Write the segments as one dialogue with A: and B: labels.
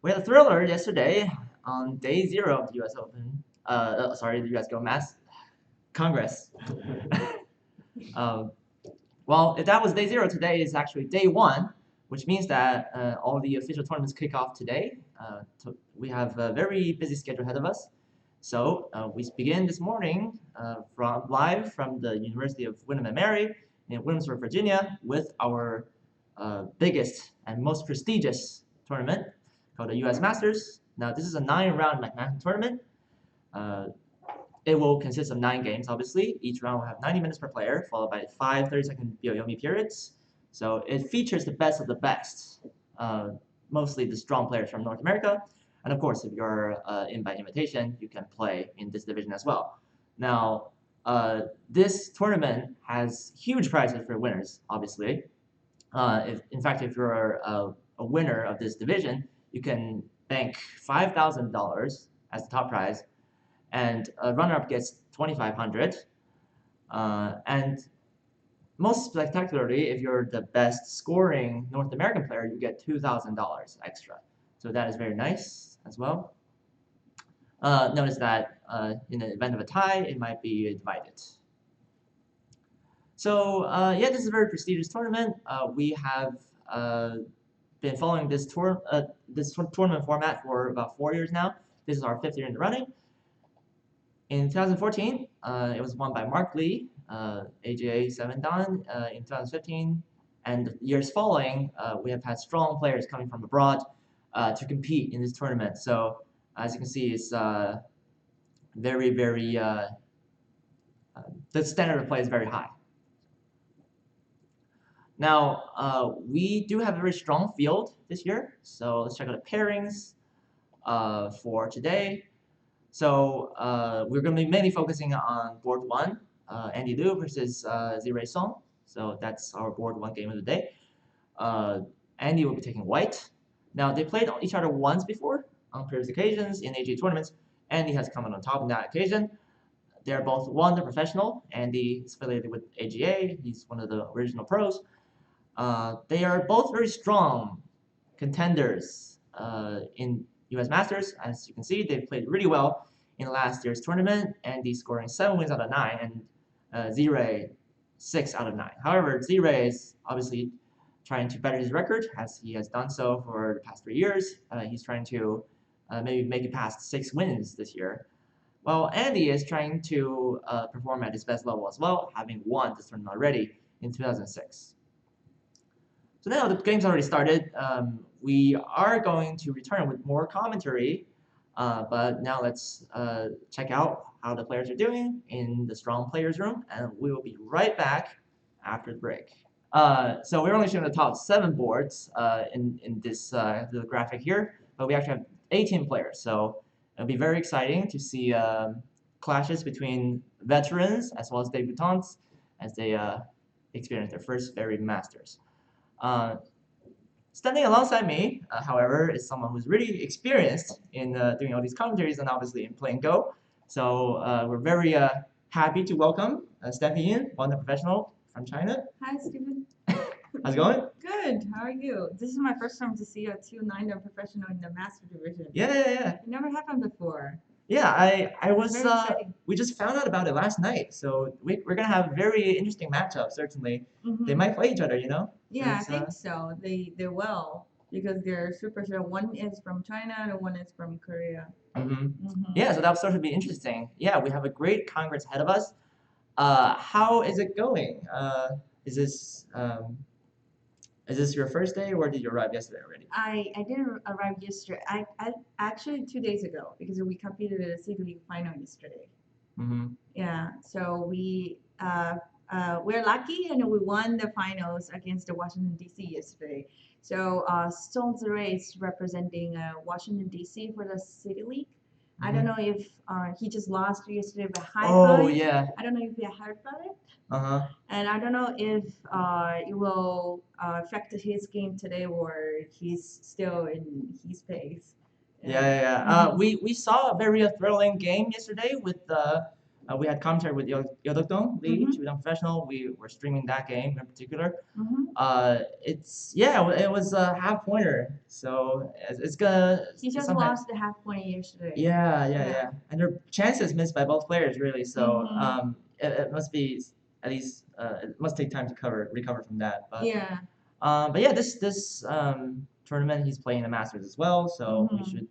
A: We had a thriller yesterday on day 0 of the U.S. Open. Sorry, the U.S. Go Mass Congress. um, well, if that was day 0, today is actually day 1, which means that all the official tournaments kick off today. We have a very busy schedule ahead of us. So we begin this morning live from the University of William and Mary in Williamsburg, Virginia, with our biggest and most prestigious tournament called the U.S. Masters. Now, this is a 9-round mathematical tournament. It will consist of 9 games, obviously. Each round will have 90 minutes per player, followed by 5 30-second Byoyomi periods. So it features the best of the best, mostly the strong players from North America. And of course, if you're in by invitation, you can play in this division as well. Now, this tournament has huge prizes for winners, obviously. In fact, if you're a winner of this division, you can bank $5,000 as the top prize, and a runner-up gets $2,500. And most spectacularly, if you're the best scoring North American player, you get $2,000 extra. So that is very nice as well. Notice that in the event of a tie, it might be divided. So yeah, this is a very prestigious tournament. We have been following this tournament format for about 4 years now. This is our 5th year in the running. In 2014, it was won by Mark Lee, AGA 7 Dan. In 2015, and the years following, we have had strong players coming from abroad to compete in this tournament. So as you can see, it's very, very, the standard of play is very high. Now, we do have a very strong field this year. So let's check out the pairings for today. So we're going to be mainly focusing on board 1, Andy Liu versus Zirui. So that's our board 1 game of the day. Andy will be taking white. Now, they played each other once before on previous occasions in AGA tournaments. Andy has come out on top on that occasion. They're both the professional. Andy is affiliated with AGA. He's one of the original pros. They are both very strong contenders in US Masters. As you can see, they played really well in last year's tournament. Andy scoring 7 wins out of 9, and Zirui 6 out of 9. However, Zirui is obviously trying to better his record, as he has done so for the past 3 years. He's trying to maybe make it past 6 wins this year. While Andy is trying to perform at his best level as well, having won this tournament already in 2006. So now the game's already started. We are going to return with more commentary, but now let's check out how the players are doing in the strong players room, and we will be right back after the break. So we're only showing the top 7 boards in this the graphic here, but we actually have 18 players. So it'll be very exciting to see clashes between veterans as well as debutants as they experience their first very Masters. Standing alongside me, however, is someone who's really experienced in doing all these commentaries and obviously in playing Go. So we're very happy to welcome Stephanie Yin, one professional from China.
B: Hi, Stephen.
A: How's it going?
B: Good. How are you? This is my first time to see a 2-9 professional in the Master division.
A: Yeah.
B: It never happened before.
A: Yeah, I was.
B: Very exciting.
A: We just found out about it last night, so we're gonna have a very interesting matchup. Certainly,
B: Mhm.
A: they might play each other. You know.
B: Yeah, I
A: It's,
B: think so. They will because they're super strong. One is from China and one is from Korea.
A: Yeah, so that'll sort of be interesting. Yeah, we have a great Congress ahead of us. How is it going? Is this your first day, or did you arrive yesterday already?
B: I didn't arrive yesterday. I actually 2 days ago because we competed at a City League final yesterday. Yeah, so we're lucky and we won the finals against the Washington D.C. yesterday. So Stone Zirui is representing Washington D.C. for the City League. I don't know if he just lost yesterday by high
A: Oh
B: five.
A: yeah.
B: I don't know if you heard about it.
A: And
B: I don't know if it will affect his game today or he's still in his pace.
A: Yeah. We saw a very thrilling game yesterday with We had commentary with Yodokdong Lee,
B: Mhm.
A: Chibudong Professional. We were streaming that game in particular.
B: Mhm.
A: It was a half pointer, so it's gonna.
B: He just
A: sometimes,
B: lost the half point yesterday.
A: yeah. And there are chances missed by both players, really. So
B: Mhm.
A: it must be at least it must take time to recover from that.
B: Yeah.
A: But yeah, this tournament he's playing the Masters as well, so we
B: Mhm.
A: should.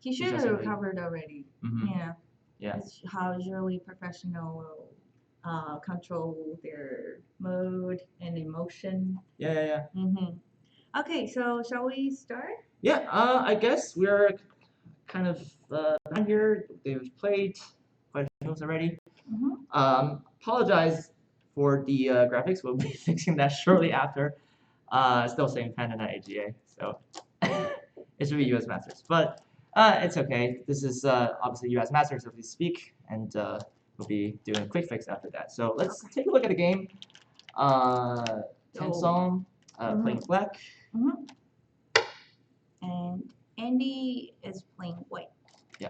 B: He should have recovered already.
A: Mhm.
B: Yeah.
A: Yeah.
B: It's how usually professional will control their mood and emotion.
A: Yeah.
B: Mm-hmm. Okay, so shall we start?
A: Yeah, I guess we're kind of done here. They've played quite a few moves already.
B: Mm-hmm.
A: Apologize for the graphics. We'll be fixing that shortly after. Still saying Panda not AGA, so it should be US Masters, but it's okay. This is obviously US Masters as we speak, and we'll be doing a quick fix after that. So let's take a look at the game. Tensong playing black.
B: Mm-hmm. And Andy is playing white.
A: Yeah.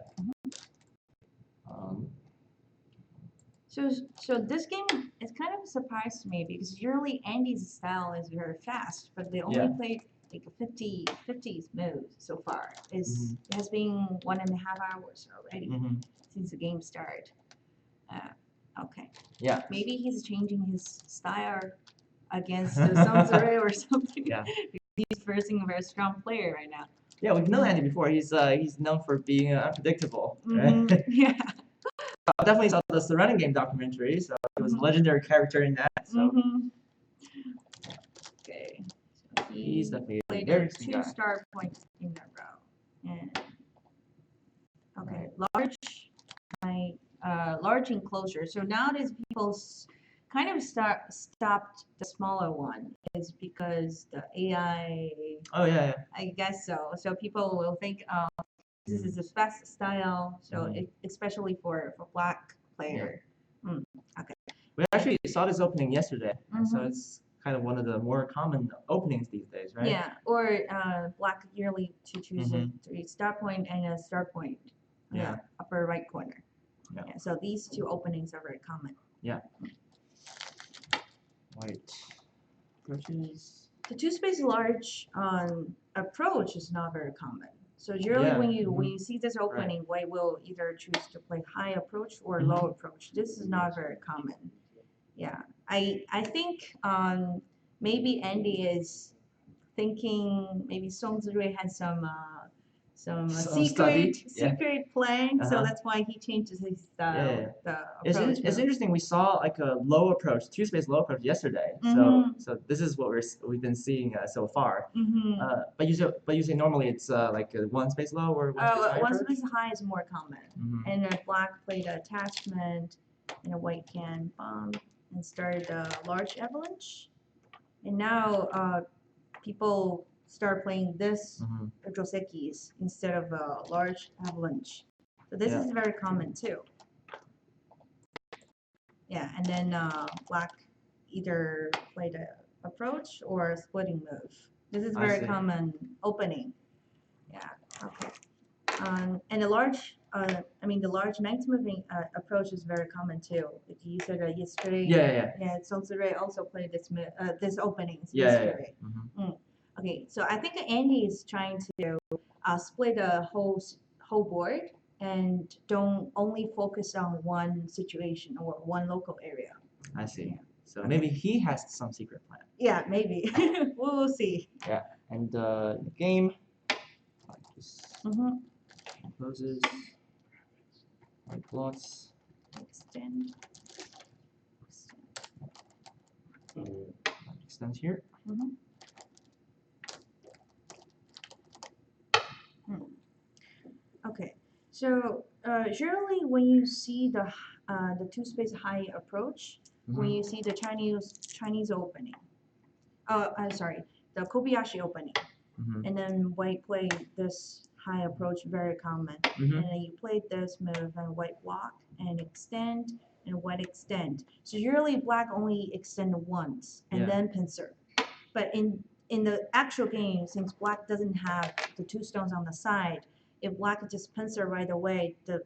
B: So this game is kind of a surprise to me because usually Andy's style is very fast, but they only played like a 50 moves so far. It has been 1.5 hours already since the game started. Okay.
A: Yeah.
B: Maybe he's changing his style against the Zirui or something.
A: Yeah.
B: He's facing a very strong player right now.
A: Yeah, we've known Andy before. He's known for being unpredictable. Right?
B: Yeah.
A: I definitely saw the Surrounding Game documentary, so he was a legendary character in that. So
B: okay. So
A: he's definitely a
B: played
A: very
B: a
A: interesting guy.
B: 2-star point in a row. And okay, large enclosure. So nowadays people kind of stopped the smaller one is because the AI.
A: Oh yeah.
B: I guess so. So people will think this is a fast style. So especially for black player. Yeah. Okay.
A: We actually saw this opening yesterday, so it's kind of one of the more common openings these days, right?
B: Yeah, or black yearly to choose a 3-star point and a star point. Yeah, upper right corner. Yeah. So these two openings are very common.
A: Yeah. White approaches.
B: The two-space large approach is not very common. So usually when you see this opening, white will either choose to play high approach or low approach. This is not very common. Yeah, I think maybe Andy is thinking maybe Song Zirui has some secret plan, so that's why he changes his style.
A: It's interesting. We saw like a low approach, two-space low approach yesterday. So this is what we've been seeing so far. But you say normally it's like a one-space low or
B: one-space high is more common. And a black played attachment, and a white can bomb and started a large avalanche. And now people start playing this Josekis instead of a large avalanche. So this is very common too. Yeah, and then black either played a approach or a splitting move. This is very common opening. Yeah, okay. And the large, the large ninth moving approach is very common too. Like you said yesterday. Yeah, Song Zirui also played this openings yesterday. Okay, so I think Andy is trying to split the whole board and don't only focus on one situation or one local area.
A: I see. Yeah. So maybe he has some secret plan.
B: Yeah, maybe. We'll see.
A: Yeah, and the game closes, white blocks, extend here.
B: Okay, so generally when you see the two-space high approach, when you see the Chinese opening, I'm sorry, the Kobayashi opening, and then white play this high approach, very common, and then you play this move and white block and extend and white extend. So usually black only extend once and then pincer, but in the actual game, since black doesn't have the two stones on the side, if black just pincer right away, the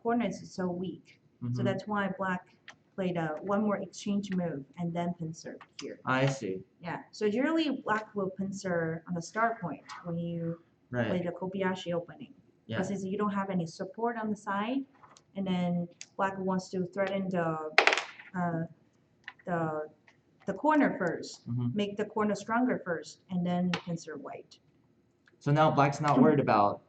B: corner is so weak. So that's why black played one more exchange move and then pincer here.
A: I see.
B: Yeah. So generally, black will pincer on the start point when you play the Kobayashi opening.
A: Yeah.
B: But since you don't have any support on the side, and then black wants to threaten the corner first, make the corner stronger first, and then pincer white.
A: So now black's not worried about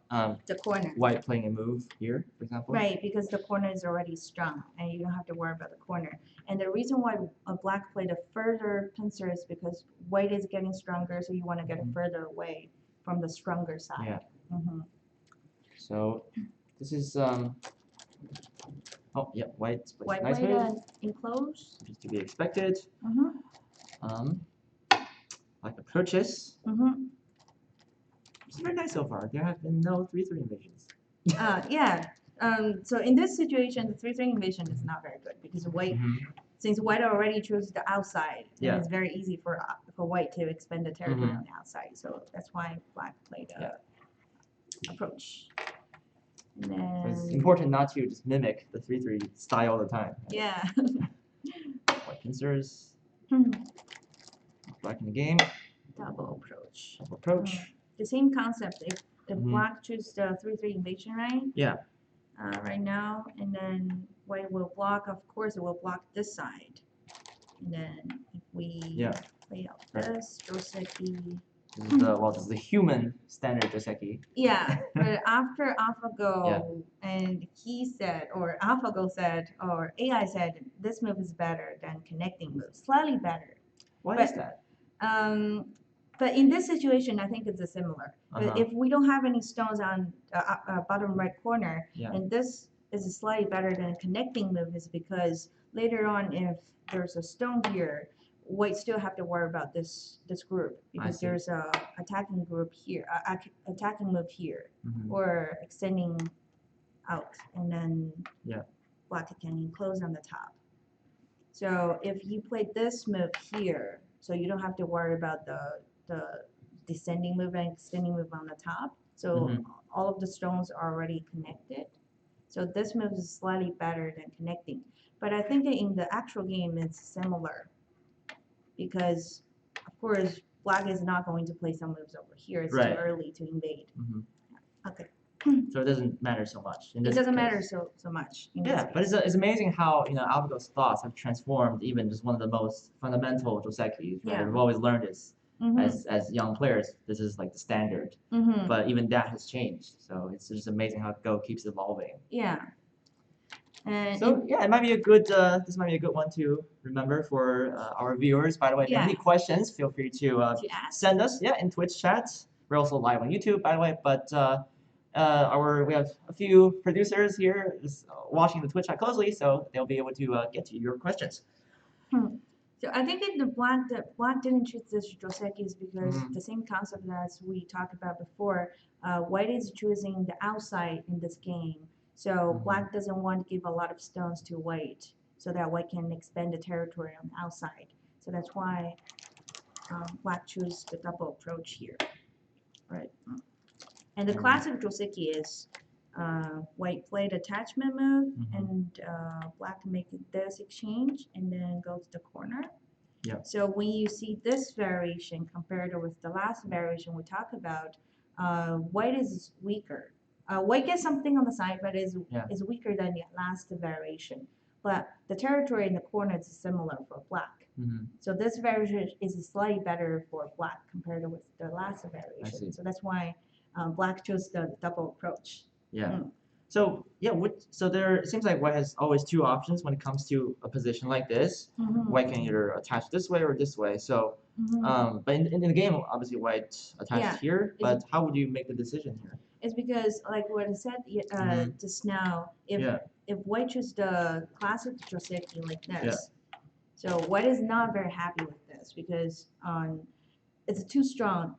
B: the corner.
A: White playing a move here, for example?
B: Right, because the corner is already strong and you don't have to worry about the corner. And the reason why a black played a further pincer is because white is getting stronger, so you want to get it further away from the stronger side.
A: Yeah. So this is oh yeah, white
B: White
A: nice
B: played
A: move.
B: enclose.
A: Just to be expected. Black approaches. It's very nice so far. There have been no 3-3 invasions.
B: Yeah. So in this situation, the 3-3 invasion is not very good because white, since white already chose the outside, it's very easy for white to expand the territory on the outside. So that's why black played approach. And then,
A: so it's important not to just mimic the 3-3 style all the time.
B: Yeah.
A: White pincers. Black in the game.
B: Double approach.
A: Double approach.
B: The same concept. If black chooses the 3-3 invasion, right?
A: Yeah.
B: Right now, and then white will block. Of course, it will block this side. And then if we play out this Joseki.
A: This is the human standard Joseki.
B: Yeah, but after AlphaGo, and he said, or AlphaGo said, or AI said, this move is better than connecting move, slightly better.
A: Why is that?
B: But in this situation, I think it's a similar. But if we don't have any stones on bottom right corner, and this is slightly better than a connecting move, is because later on, if there's a stone here, white still have to worry about this group because there's a attacking group here, attacking move here, or extending out, and then black can enclose on the top. So if you play this move here, so you don't have to worry about the descending move and extending move on the top. So all of the stones are already connected. So this move is slightly better than connecting. But I think in the actual game it's similar. Because of course black is not going to play some moves over here. It's too early to invade. Okay.
A: So it doesn't matter so much.
B: It doesn't matter so much.
A: Yeah, but it's amazing how AlphaGo's thoughts have transformed even just one of the most fundamental Josekis. Right? We've always learned this as young players. This is like the standard, but even that has changed. So it's just amazing how Go keeps evolving.
B: Yeah.
A: So it might be a good. This might be a good one to remember for our viewers. By the way, if you have any questions, feel free to send us. In Twitch chat. We're also live on YouTube, by the way. But we have a few producers here just watching the Twitch chat closely, so they'll be able to get to your questions.
B: So I think the black didn't choose this Joseki is because the same concept as we talked about before. White is choosing the outside in this game. So black doesn't want to give a lot of stones to white so that white can expand the territory on the outside. So that's why black chose the double approach here. Right. And the classic Joseki is white played attachment move and black make this exchange and then go to the corner.
A: Yeah.
B: So when you see this variation compared with the last variation we talked about, white is weaker. White gets something on the side, but is weaker than the last variation. But the territory in the corner is similar for black. So this variation is slightly better for black compared with the last variation. So that's why black chose the double approach.
A: Yeah. So so it seems like white has always two options when it comes to a position like this. White can either attach this way or this way. So, but in the game, obviously white attached here. But how would you make the decision here?
B: It's because, like what I said just now, if white chooses the classic Joseki like this, so white is not very happy with this because it's too strong.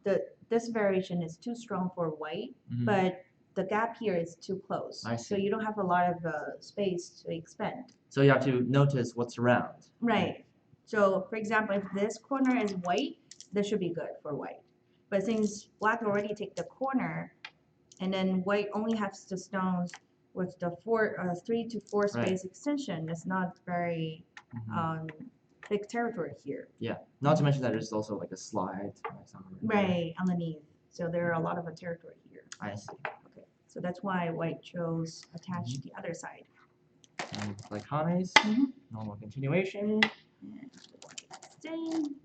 B: This variation is too strong for white, but the gap here is too close. So you don't have a lot of space to expand.
A: So you have to notice what's around.
B: Right. So for example, if this corner is white, this should be good for white. But since black already take the corner, and then white only has the stones with the 3 to 4 space extension, it's not very big territory here.
A: Yeah, not to mention that there's also like a slide
B: right underneath. So there are a lot of territory here.
A: I see.
B: Okay, so that's why white chose attach to the other side.
A: And like Hane's normal continuation.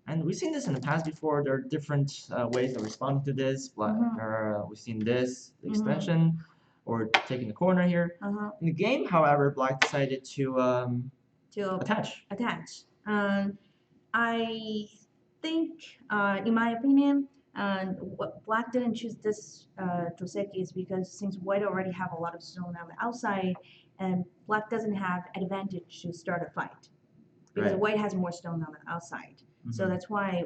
A: And we've seen this in the past before. There are different ways of responding to this. We've seen this, the extension, or taking the corner here. In the game, however, Black decided to attach.
B: I think, in my opinion, Black didn't choose this Joseki is because since White already have a lot of stone on the outside, and Black doesn't have advantage to start a fight because White has more stone on the outside. So that's why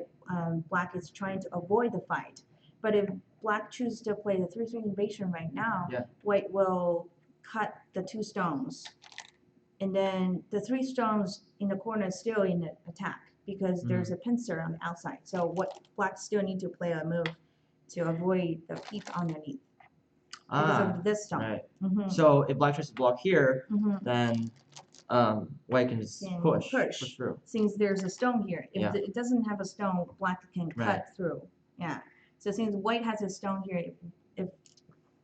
B: Black is trying to avoid the fight. But if Black chooses to play the 3/3 invasion right now, White will cut the 2 stones, and then the 3 stones in the corner is still in the attack because there's a pincer on the outside. So what Black still need to play a move to avoid the peak underneath because of this stone.
A: So if Black tries to block here, then White can just push through.
B: Since there's a stone here, if it doesn't have a stone, Black can cut through. Yeah. So since White has a stone here, if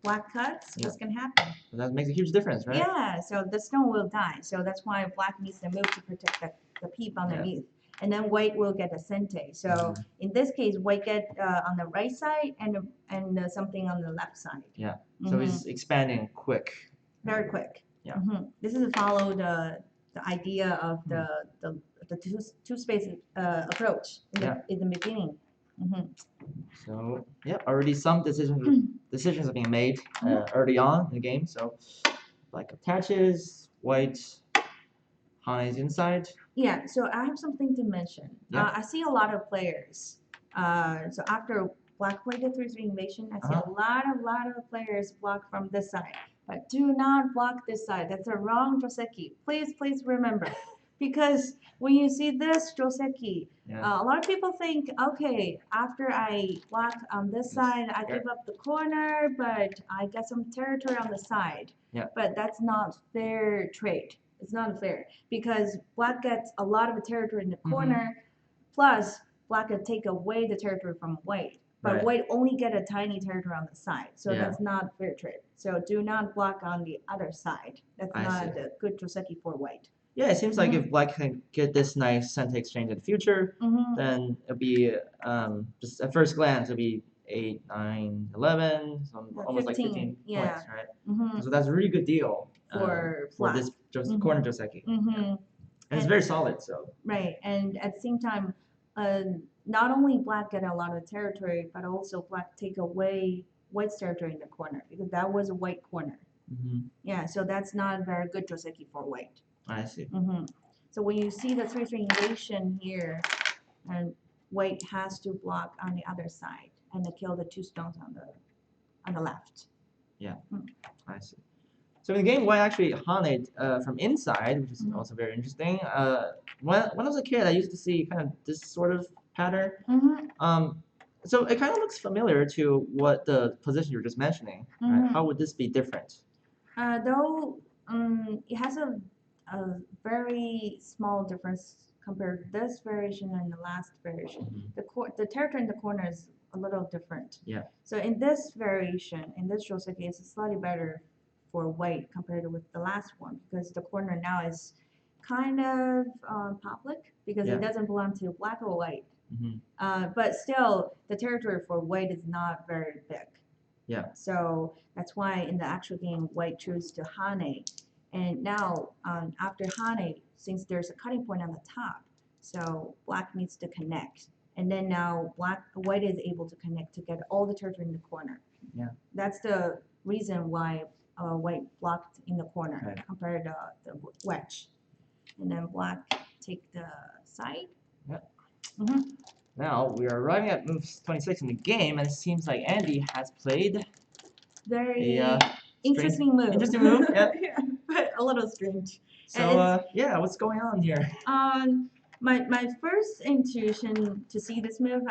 B: Black cuts, what's gonna happen?
A: So that makes a huge difference, right?
B: Yeah. So the stone will die. So that's why Black needs to move to protect the peep underneath. And then White will get a sente. So in this case, White get on the right side and something on the left side.
A: Yeah. So he's expanding quick.
B: Very quick.
A: Yeah.
B: This is follow the idea of the two space approach in the beginning.
A: So already some decisions are being made early on in the game. So Black attaches, White Hane's inside.
B: Yeah. So I have something to mention. I see a lot of players. So after Black played the 3/3 invasion, I see a lot of players block from this side. But do not block this side. That's a wrong Joseki. Please remember. Because when you see this Joseki, a lot of people think, okay, after I block on this side, I give up the corner, but I get some territory on the side. But that's not fair trade. It's not fair because Black gets a lot of territory in the corner, plus Black can take away the territory from White. But White only get a tiny territory on the side, so that's not fair trade. So do not block on the other side. That's not a good Joseki for White.
A: Yeah, it seems like if Black can get this nice center exchange in the future, then it'll be just at first glance it'll be 8, 9, 11, so almost 15, like 15 points, right? So that's a really good deal for this corner Joseki. And it's very solid, so.
B: Right, and at the same time, not only Black get a lot of territory, but also Black take away White's territory in the corner because that was a White corner. Yeah, so that's not a very good Joseki for White.
A: I see.
B: So when you see the 3/3 invasion here, and White has to block on the other side and to kill the 2 stones on the left.
A: Yeah, I see. So in the game, White actually Hane from inside, which is also very interesting. When I was a kid, I used to see kind of this sort of pattern. So it kind of looks familiar to what the position you were just mentioning. Right? How would this be different?
B: Though it has a very small difference compared to this variation and the last variation. The territory in the corner is a little different.
A: Yeah.
B: So in this variation, in this Joseki, it's slightly better for White compared with the last one because the corner now is kind of public because it doesn't belong to Black or White. But still, the territory for White is not very big.
A: Yeah.
B: So that's why in the actual game, White chose to Hane. And now, after Hane, since there's a cutting point on the top, so Black needs to connect. And then now White is able to connect to get all the territory in the corner.
A: Yeah.
B: That's the reason why White blocked in the corner compared to the wedge. And then Black take the side.
A: Yeah. Now we are arriving at move 26 in the game, and it seems like Andy has played
B: very interesting move.
A: Interesting move, yeah.
B: But a little strange.
A: So what's going on here?
B: My first intuition to see this move,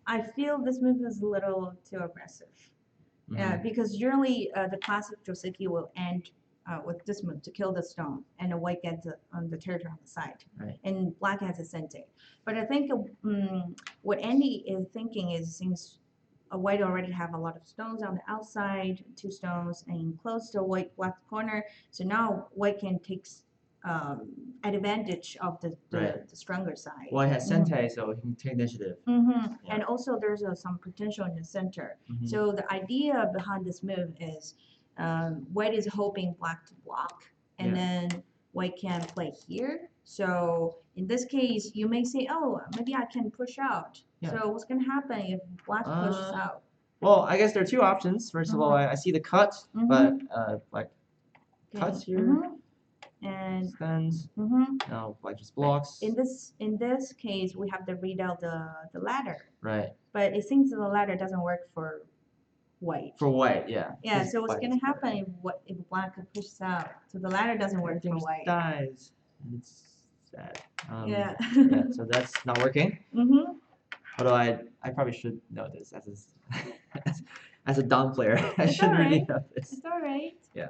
B: I feel this move is a little too aggressive. Because generally the classic Joseki will end with this move to kill the stone, and the white gets on the territory on the side,
A: Right.
B: and black has a sente. But I think what Andy is thinking is since a white already have a lot of stones on the outside, 2 stones, and close to white black corner, so now white can take advantage of the stronger side.
A: White has sente, so he can take initiative.
B: Yeah. And also there's some potential in the center. So the idea behind this move is white is hoping black to block, and then white can play here. So in this case, you may say, oh, maybe I can push out. So what's going to happen if black pushes out?
A: Well, I guess there are 2 options. First of all, I see the cut, but like cuts here.
B: And
A: Stands. No, black just blocks.
B: In this case, we have to read out the ladder.
A: Right.
B: But it seems that the ladder doesn't work for white.
A: For white, yeah.
B: Yeah. So what's going to happen if black pushes out? So the ladder doesn't work for white.
A: Dies. And it's sad.
B: Yeah.
A: So that's not working. Although I probably should know this as a dumb player. I should really know this.
B: It's all right.
A: Yeah.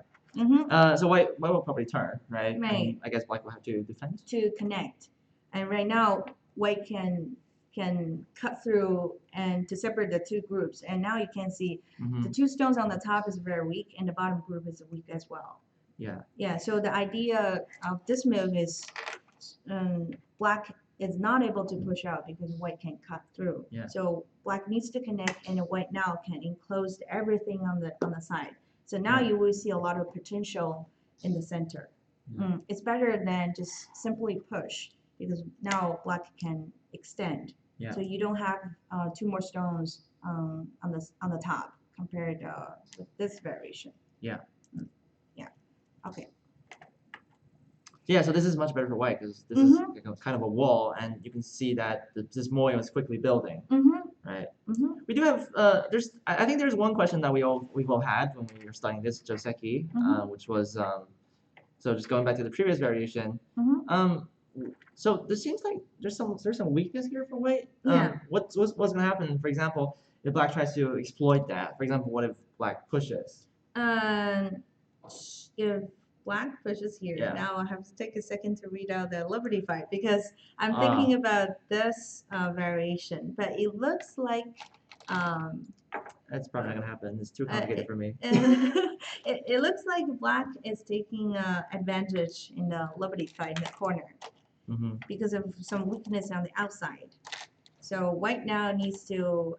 A: So white will probably turn, right?
B: Right.
A: And I guess black will have to defend.
B: To connect. And right now, white can cut through and to separate the 2 groups. And now you can see the 2 stones on the top is very weak, and the bottom group is weak as well.
A: Yeah.
B: Yeah. So the idea of this move is black is not able to push out because white can cut through.
A: Yeah.
B: So black needs to connect, and white now can enclose everything on the side. So now you will see a lot of potential in the center. It's better than just simply push, because now black can extend.
A: Yeah.
B: So you don't have 2 more stones on the top compared with this variation.
A: Yeah.
B: Yeah. Okay.
A: Yeah, so this is much better for white because this is kind of a wall, and you can see that this moil is quickly building. Right. We do have I think there's one question that we've all had when we were studying this Joseki, which was so just going back to the previous variation. So this seems like there's some weakness here for white. What's gonna happen? For example, if black tries to exploit that. For example, what if black pushes?
B: If black pushes here, now I have to take a second to read out the Liberty fight, because I'm thinking about this variation, but it looks like
A: that's probably not gonna happen. It's too complicated for me.
B: It looks like black is taking advantage in the Liberty fight in the corner because of some weakness on the outside. So white now needs to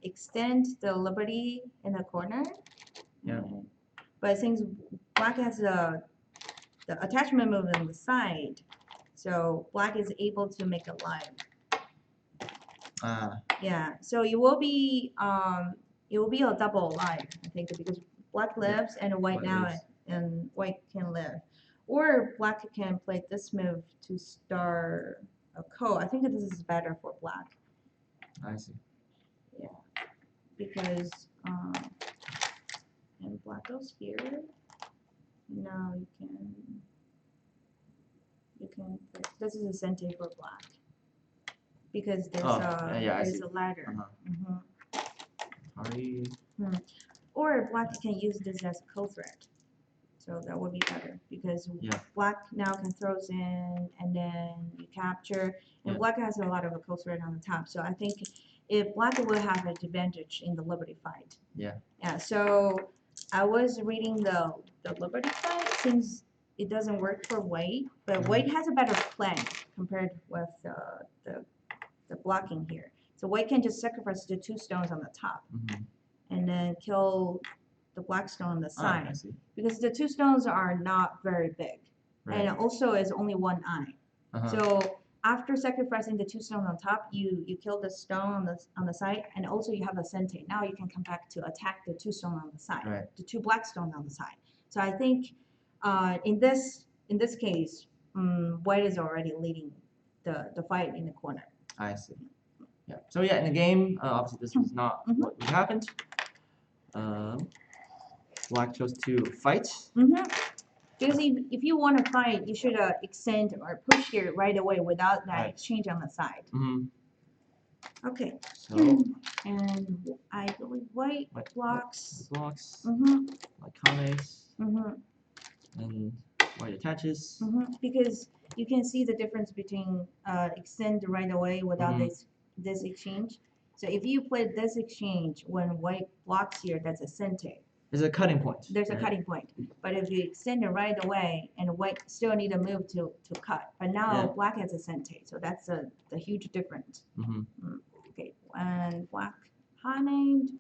B: extend the Liberty in the corner.
A: Yeah.
B: But since black has the attachment move on the side, so black is able to make a line. Yeah. So it will be a double line, I think, because black lives and white and white can live. Or black can play this move to start a ko. I think that this is better for black.
A: I see.
B: Yeah. Because and black goes here. Now you can this is a sente for black. Because there's a ladder. Or black can use this as a co-thread. So that would be better, because black now can throws in and then you capture, and black has a lot of a co-thread on the top. So I think if black will have an advantage in the Liberty fight. Yeah. So I was reading the Liberty fight, since it doesn't work for white, but white has a better plan compared with the blocking here. So white can just sacrifice the 2 stones on the top and then kill the black stone on the side, because the 2 stones are not very big, and also is only 1 eye. So after sacrificing the 2 stones on top, you kill the stone on the side, and also you have a sente. Now you can come back to attack the 2 stones on the side, the 2 black stones on the side. So I think in this case, white is already leading the fight in the corner.
A: I see. Yeah. So yeah, in the game, obviously this was not what happened. Black chose to fight.
B: Because if you want to fight, you should extend or push here right away without that exchange on the side. Okay. So, and I believe white blocks.
A: Like Kame's. catches.
B: Because you can see the difference between extend right away without this exchange. So if you play this exchange when white blocks here, that's a sente.
A: There's a cutting point.
B: There's a cutting point. But if you extend it right away and white still need a move to cut. But now black has a sente. So that's the huge difference. Okay, and black high-named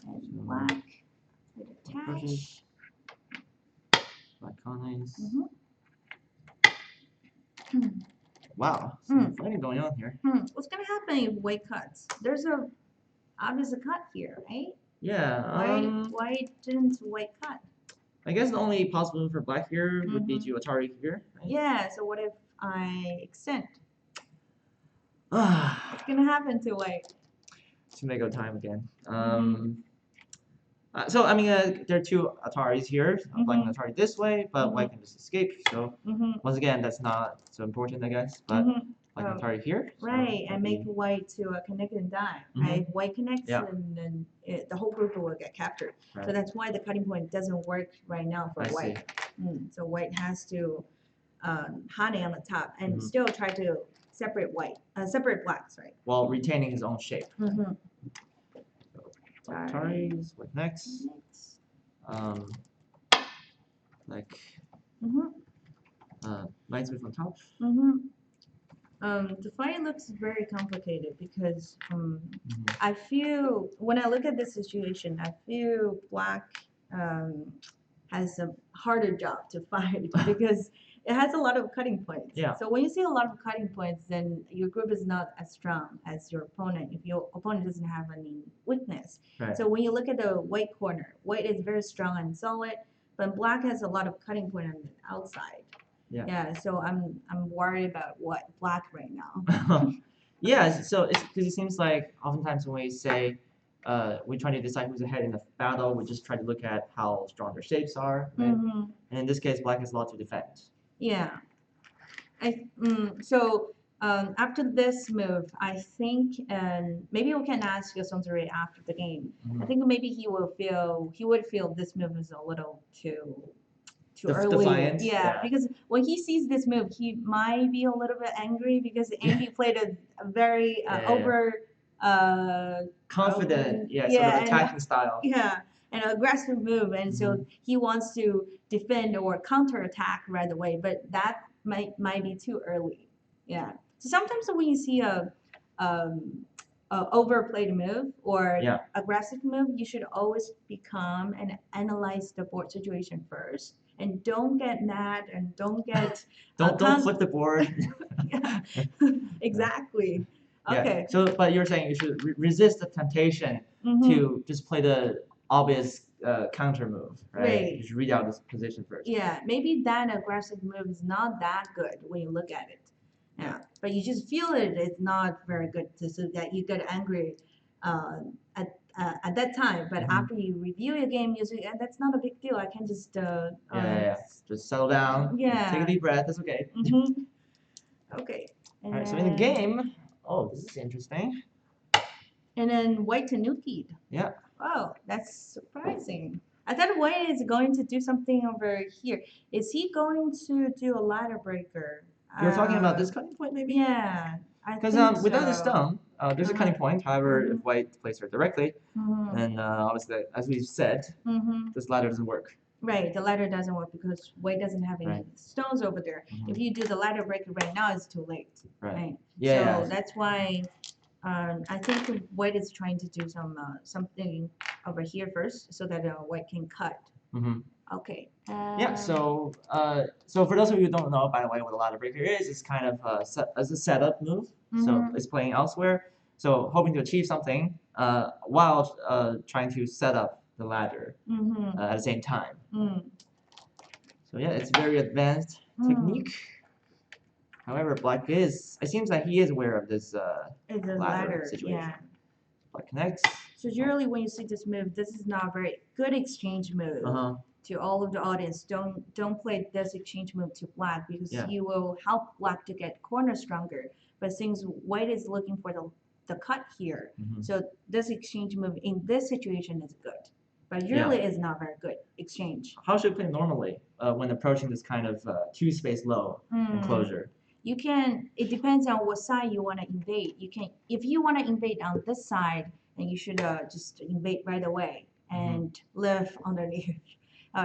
B: and black with attach.
A: Black high-names. Wow, some fighting going on here.
B: What's gonna happen if white cuts? There's a obvious cut here, right?
A: Yeah.
B: Why didn't white cut?
A: I guess the only possible move for black here would be to Atari here. Right?
B: Yeah. So what if I extend? What's gonna happen to white?
A: To make go time again. So I mean, there are two Ataris here. Black and Atari this way, but white can just escape. So once again, that's not so important, I guess. But black and Atari here.
B: Right, and make white to connect and die. Right, white connects, and then the whole group will get captured. Right. So that's why the cutting point doesn't work right now for white. So white has to honey on the top and still try to separate separate blacks, right?
A: While retaining his own shape. Atari's what next? Like lights move on top.
B: The fight looks very complicated because I feel when I look at this situation, I feel black has a harder job to fight because it has a lot of cutting points.
A: Yeah.
B: So when you see a lot of cutting points, then your group is not as strong as your opponent if your opponent doesn't have any weakness.
A: Right.
B: So when you look at the white corner, white is very strong and solid, but black has a lot of cutting point on the outside. Yeah. So I'm worried about what black right now.
A: Yeah. So it's because it seems like oftentimes when we say we try to decide who's ahead in the battle, we just try to look at how strong their shapes are, right? And in this case, black has a lot to defend.
B: Yeah. So after this move, I think, and maybe we can ask Zirui after the game. I think maybe he would feel this move is a little too early.
A: Defiant.
B: Yeah, because when he sees this move, he might be a little bit angry because Andy played a very
A: confident, sort of attacking style.
B: Yeah, an aggressive move, and so he wants to defend or counterattack right away, but that might be too early. Yeah. So sometimes when you see a overplayed move or aggressive move, you should always be calm and analyze the board situation first, and don't get mad and don't get
A: don't flip the board.
B: Yeah, exactly. Okay.
A: So, but you're saying you should resist the temptation to just play the obvious counter move, right? You should read out this position first.
B: Yeah, maybe that aggressive move is not that good when you look at it. Yeah, but you just feel it's not very good, so that you get angry at that time. But after you review your game, you say, that's not a big deal. I can just
A: just settle down. Take a deep breath. That's okay.
B: Okay.
A: All right. So in the game, this is interesting.
B: And then white to nukied.
A: Yeah.
B: Oh, that's surprising. I thought white is going to do something over here. Is he going to do a ladder breaker?
A: You're talking about this cutting point, maybe?
B: Yeah.
A: Because without the stone, there's a cutting point. However, if white plays her directly, then obviously, as we've said, this ladder doesn't work.
B: Right, the ladder doesn't work because white doesn't have any stones over there. If you do the ladder breaker right now, it's too late. Right. Yeah. So that's why I think white is trying to do something over here first, so that white can cut. Okay.
A: Yeah. So for those of you who don't know, by the way, what a ladder breaker is, it's kind of as a setup move. So it's playing elsewhere. So hoping to achieve something while trying to set up the ladder at the same time. So yeah, it's a very advanced technique. However, black it seems like he is aware of this ladder situation. Yeah. Black connects.
B: So usually when you see this move, this is not a very good exchange move. To all of the audience, don't play this exchange move to black because you will help black to get corner stronger. But since white is looking for the cut here, so this exchange move in this situation is good. But usually it's not very good exchange.
A: How should we play normally when approaching this kind of two-space low enclosure?
B: You can. It depends on what side you want to invade. You can, if you want to invade on this side, then you should just invade right away and live underneath.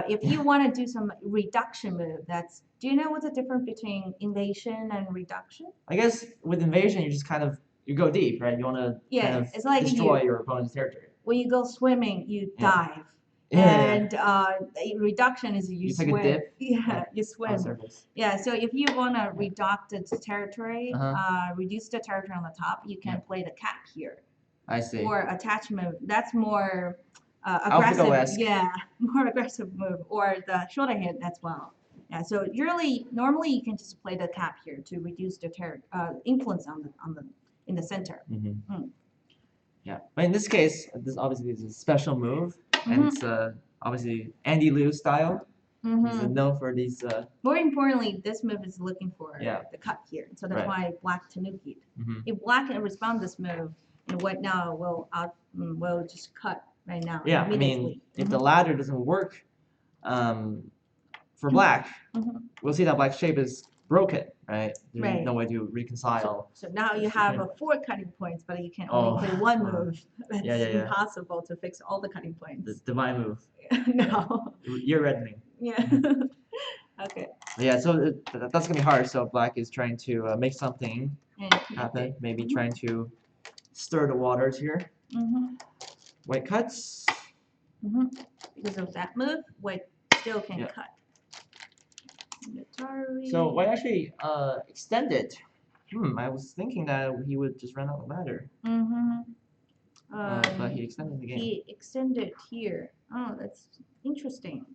B: If you want to do some reduction move, that's. Do you know what's the difference between invasion and reduction?
A: I guess with invasion, you just kind of you go deep, right? You want to kind of
B: it's like
A: destroy your opponent's territory.
B: When you go swimming, you dive.
A: Yeah.
B: And reduction is you swim.
A: Take a dip.
B: Yeah, you swim.
A: On the surface.
B: Yeah, so if you want to reduct the territory, reduce the territory on the top, you can play the cap here.
A: I see.
B: Or attachment. That's more aggressive. Yeah, more aggressive move. Or the shoulder hit as well. Yeah, so normally you can just play the cap here to reduce the influence on the in the center.
A: Yeah, but in this case, this obviously is a special move, and it's obviously Andy Liu style. He's known for these.
B: More importantly, this move is looking for the cut here, so that's why black tanuki'd. If black can respond this move, and white now will just cut right now.
A: Yeah, I mean, if the ladder doesn't work, for black, we'll see that black's shape is broken, right? There's no way to reconcile.
B: So now you have 4 cutting points, but you can only play one move. That's impossible to fix all the cutting points.
A: The divine move.
B: No.
A: You're reddening.
B: Yeah. Okay.
A: Yeah, so that's gonna be hard. So black is trying to make something happen. Maybe trying to stir the waters here. White cuts.
B: Because of that move, white still can cut.
A: So white actually extended. I was thinking that he would just run out the ladder. But he extended the game.
B: He extended here. Oh, that's interesting.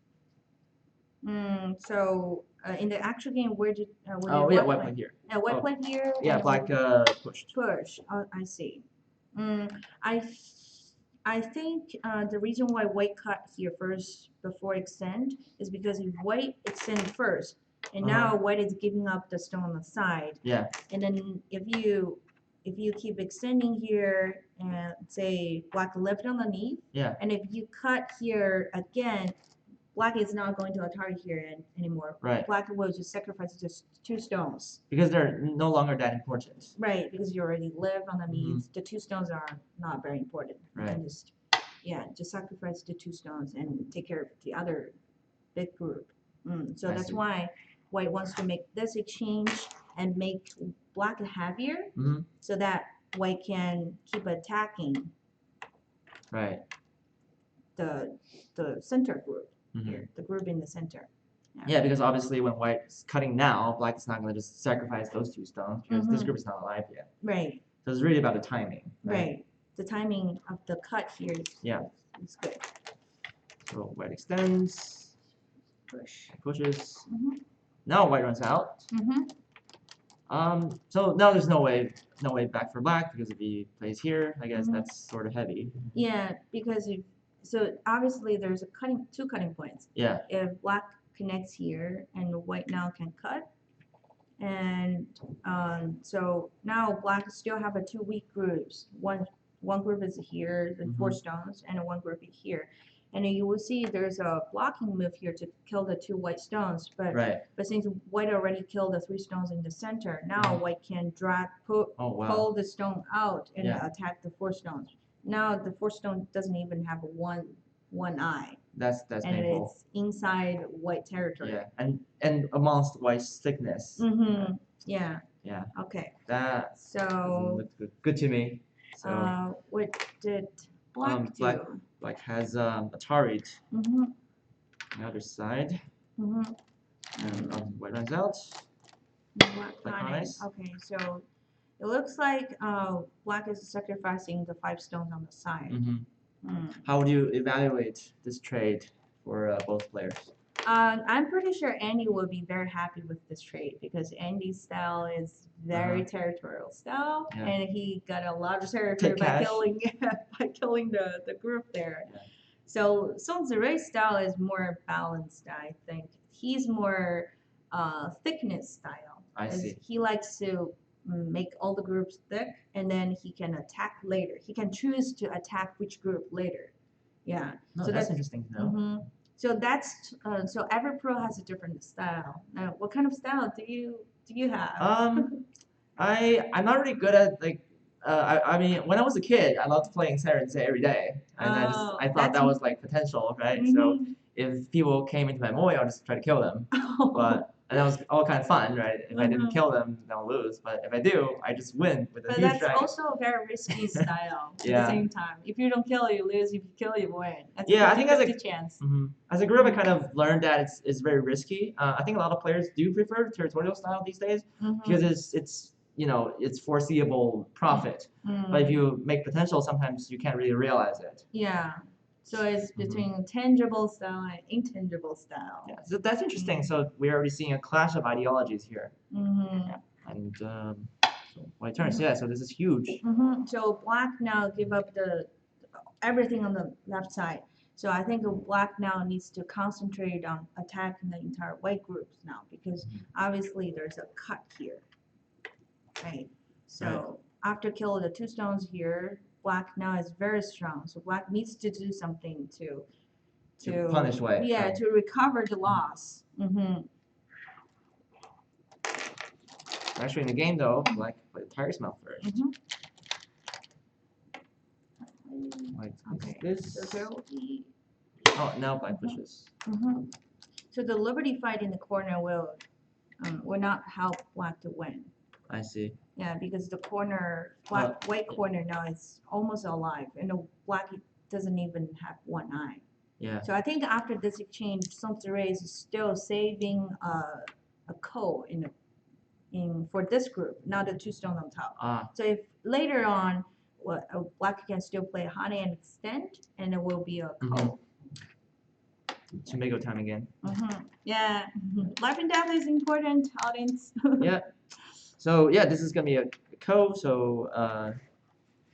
B: So in the actual game, where did
A: white played here.
B: White played here.
A: Yeah, black pushed.
B: Oh, I see. I think the reason why white cut here first before extend is because if white extended first, and now white is giving up the stone on the side.
A: Yeah.
B: And then if you keep extending here and say black left underneath.
A: Yeah.
B: And if you cut here again, black is not going to attack here anymore.
A: Right.
B: Black will just sacrifice just 2 stones.
A: Because they're no longer that important.
B: Right, because you already live underneath. The 2 stones are not very important.
A: Right.
B: You can just sacrifice the 2 stones and take care of the other big group. So that's why white wants to make this exchange and make black heavier so that white can keep attacking the center group here, the group in the center.
A: Yeah, because obviously when white is cutting now, black is not going to just sacrifice those 2 stones because this group is not alive yet.
B: Right.
A: So it's really about the timing.
B: Right. The timing of the cut here is good.
A: So white extends.
B: Push.
A: Pushes. Now white runs out. So now there's no way back for black because if he plays here, I guess that's sort of heavy.
B: Yeah, because so obviously there's 2 cutting points.
A: Yeah.
B: If black connects here and white now can cut, and so now black still have 2 weak groups. One group is here, the 4 stones, and one group is here. And then you will see there's a blocking move here to kill the 2 white stones. But since white already killed the 3 stones in the center, now white can pull the stone out and attack the 4 stones. Now the 4th stone doesn't even have one eye.
A: That's
B: and
A: painful.
B: It's inside white territory.
A: Yeah, and amongst white's thickness.
B: Yeah.
A: Yeah.
B: Okay.
A: That looked good to me. So
B: what did black do?
A: Black has Atari on the other side. And white runs out.
B: Black nice. Okay, so it looks like black is sacrificing the 5 stones on the side.
A: How would you evaluate this trade for both players?
B: I'm pretty sure Andy will be very happy with this trade because Andy's style is very territorial style, and he got a lot of territory by killing the group there. So Zirui's style is more balanced, I think. He's more thickness style.
A: I see.
B: He likes to make all the groups thick, and then he can attack later. He can choose to attack which group later. Yeah.
A: No, so that's interesting to know.
B: So that's so every pro has a different style. Now, what kind of style do you have?
A: I'm not really good at like. I mean, when I was a kid, I loved playing Serense every day, and I thought that was like potential, right? So if people came into my moe, I'll just try to kill them. And that was all kind of fun, right? If I didn't kill them, then I'll lose. But if I do, I just win with a huge dragon.
B: But that's also a very risky style at the same time. If you don't kill, you lose. If you kill, you win. That's
A: I think as a
B: chance.
A: As a group, I kind of learned that it's very risky. I think a lot of players do prefer territorial style these days because it's it's foreseeable profit. But if you make potential, sometimes you can't really realize it.
B: Yeah. So it's between tangible style and intangible style.
A: Yeah, so that's interesting. So we're already seeing a clash of ideologies here. Yeah. And so white turns. Yeah. So this is huge.
B: So black now give up everything on the left side. So I think black now needs to concentrate on attacking the entire white groups now because obviously there's a cut here, right? So after killing the 2 stones here, black now is very strong. So black needs to do something to
A: punish white.
B: Yeah, to recover the loss.
A: Actually, in the game though, black played Tiger Smell first. White this.
B: So there will be.
A: Oh, now black pushes.
B: So the Liberty fight in the corner will not help black to win.
A: I see.
B: Yeah, because the corner, white corner now is almost alive, and the black doesn't even have 1 eye.
A: Yeah.
B: So I think after this exchange, Zirui is still saving a coal for this group, not the 2 stones on top. So if later on, black can still play honey and extend, and it will be a coal.
A: Tomago time again.
B: Yeah. Life and death is important, audience.
A: Yeah. So yeah, this is gonna be a ko. So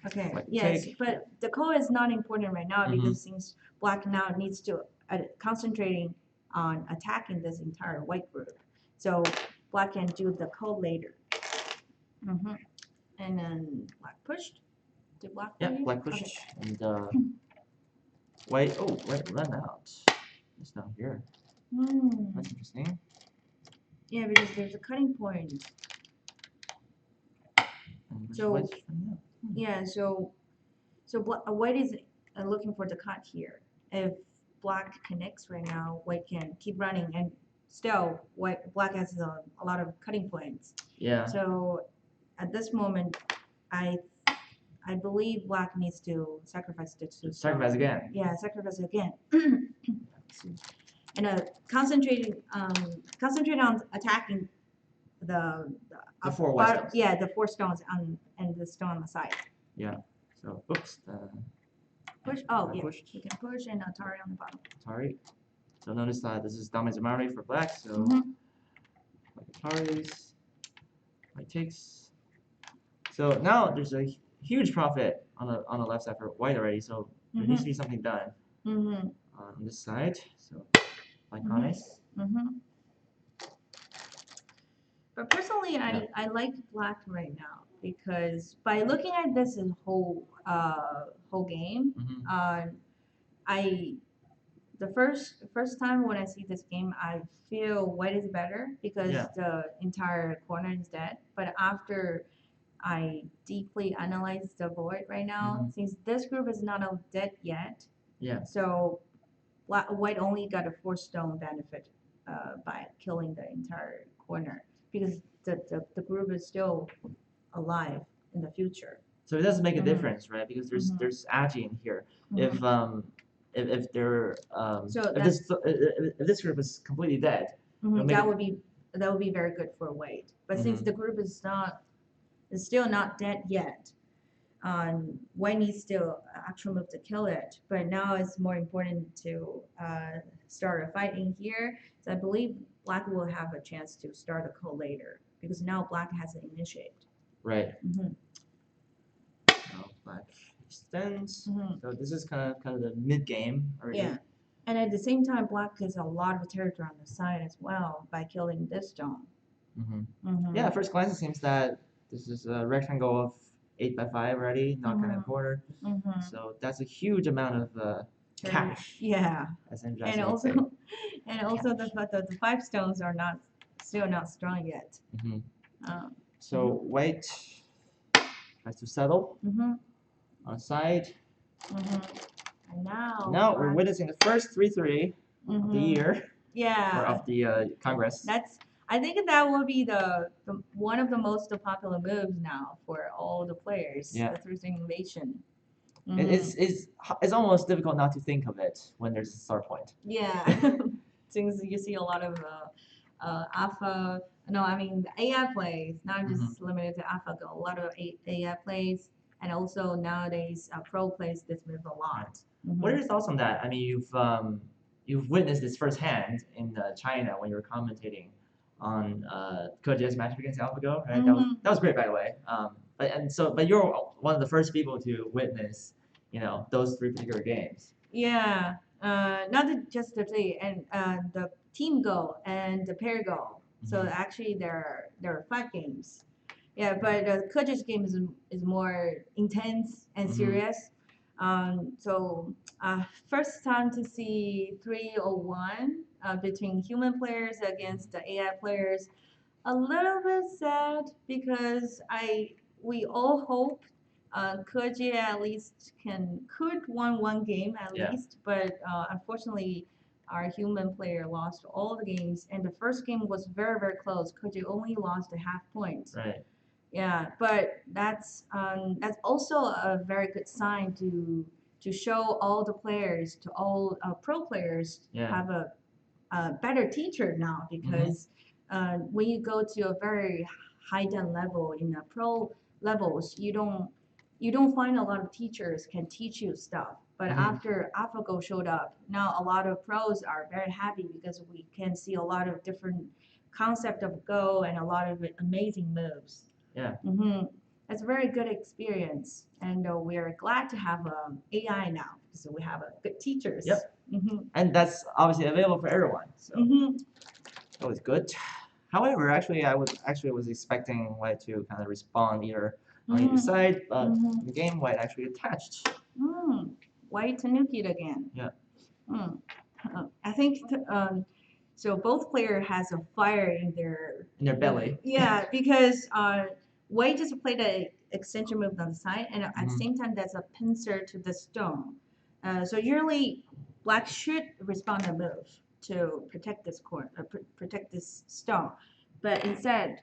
B: okay. Yes, but the ko is not important right now because since black now needs to concentrating on attacking this entire white group, so black can do the ko later. And then black pushed. Did black?
A: Yeah, black pushed and white. Oh, white run out. It's down here. That's interesting.
B: Yeah, because there's a cutting point. So yeah, so white is looking for the cut here. If black connects right now, white can keep running, and still black has a lot of cutting points.
A: Yeah.
B: So at this moment, I believe black needs to sacrifice the 2 stones.
A: Sacrifice again.
B: Yeah, sacrifice again. And concentrate on attacking the
A: 4 white stones.
B: Yeah, the 4 stones and the stone on the side.
A: Yeah. So oops.
B: Push. Oh yeah. Pushed. You can push and Atari on the bottom.
A: Atari. So notice that this is Damazamari for black. So like Atari's. White takes. So now there's a huge profit on the left side for white already. So there needs to be something done on this side. So like honest.
B: But personally, I like black right now because by looking at this whole game, the first time when I see this game, I feel white is better because the entire corner is dead. But after I deeply analyze the void right now, since this group is not dead yet, so white only got a 4 stone benefit by killing the entire corner because the group is still alive in the future.
A: So it doesn't make a difference, right? Because there's AGA in here. If they're if this group is completely dead,
B: that would be very good for white. But since the group is still not dead yet, white needs to actually move to kill it. But now it's more important to start a fight in here. So I believe black will have a chance to start a call later because now black has an initiate.
A: Right. Now black extends. So this is kind of the mid game already.
B: Yeah. And at the same time, black has a lot of territory on the side as well by killing this stone.
A: Yeah, at first glance it seems that this is a rectangle of 8 by 5 already, not kind of corner. So that's a huge amount of cash.
B: Yeah.
A: As in
B: And also, the 5 stones are still not strong yet.
A: So white tries to settle on side.
B: And
A: now we're witnessing the first 3-3 of the year.
B: Yeah.
A: Or of the Congress.
B: I think that will be the one of the most popular moves now for all the players.
A: Yeah.
B: The 3-3 invasion.
A: It's almost difficult not to think of it when there's a start point.
B: Yeah. Since you see a lot of alpha, no, I mean the AI plays, not just limited to AlphaGo. A lot of AI plays, and also nowadays pro plays this move a lot.
A: What are your thoughts on that? I mean, you've witnessed this firsthand in China when you were commentating on Kojia's match against AlphaGo, right? That was great, by the way. But you're one of the first people to witness, those 3 particular games.
B: Yeah, just the three, and the team go and the pair go. So actually, there are 5 games. Yeah, but the Koji's game is more intense and serious. So first time to see 3-1 between human players against the AI players. A little bit sad because we all hope Koji at least could won one game at least, but unfortunately our human player lost all the games, and the first game was very very close. Koji only lost a half point.
A: Right.
B: Yeah, but that's also a very good sign to show all the players, to all pro players, have a better teacher now, because when you go to a very high down level in the pro levels, you don't find a lot of teachers can teach you stuff. But after AlphaGo showed up, now a lot of pros are very happy because we can see a lot of different concept of Go and a lot of amazing moves.
A: Yeah.
B: It's a very good experience, and we're glad to have AI now because we have good teachers.
A: Yep. And that's obviously available for everyone. So that was good. However, I was expecting White to kind of respond either on either side, but in the game White actually attached.
B: White Tanuki again.
A: Yeah.
B: I think so. Both player has a fire in their
A: belly.
B: Yeah, because White just played a extension move on the side, and at the same time that's a pincer to the stone. So usually Black should respond a move to protect this protect this stone, but instead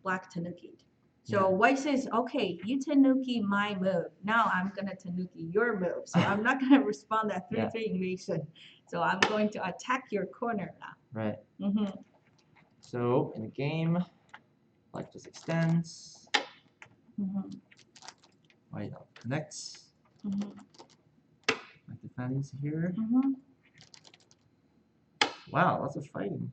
B: Black Tanuki'd. So White says, okay, you Tanuki my move. Now I'm gonna Tanuki your move. So I'm not gonna respond that 3-3 invasion. So I'm going to attack your corner now.
A: Right. So in the game, Black just extends. White connects. White defends here. Wow, lots of fighting.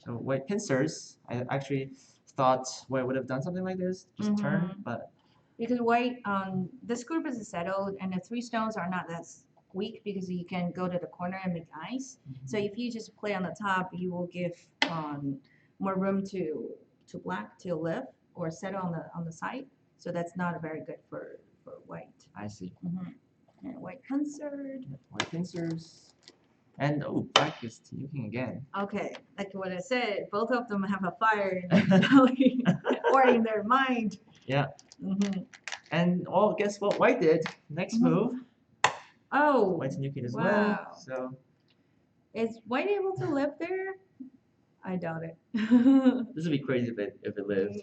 A: So White pincers. I actually thought White would have done something like this, just turn, but
B: because White, this group is settled, and the 3 stones are not that weak because you can go to the corner and make ice. So if you just play on the top, you will give more room to Black to live or settle on the side. So that's not very good for White.
A: I see.
B: And White pincered.
A: White pincers. And Black is Tanuking again.
B: Okay, like what I said, both of them have a fire in their belly or in their mind.
A: Yeah. And guess what White did? Next move.
B: Oh.
A: White Tanuking as well. So
B: is White able to live there? I doubt it.
A: This would be crazy if it lived.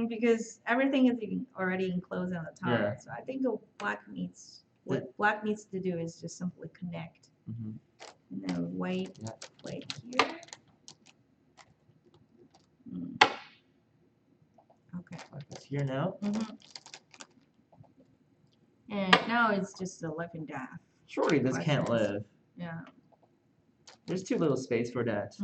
B: Because everything is already enclosed on the top.
A: Yeah.
B: So I think what Black needs to do is just simply connect. And then White play here. Okay.
A: Black is here now.
B: And now it's just a life and death.
A: Surely this can't live.
B: Yeah.
A: There's too little space for that.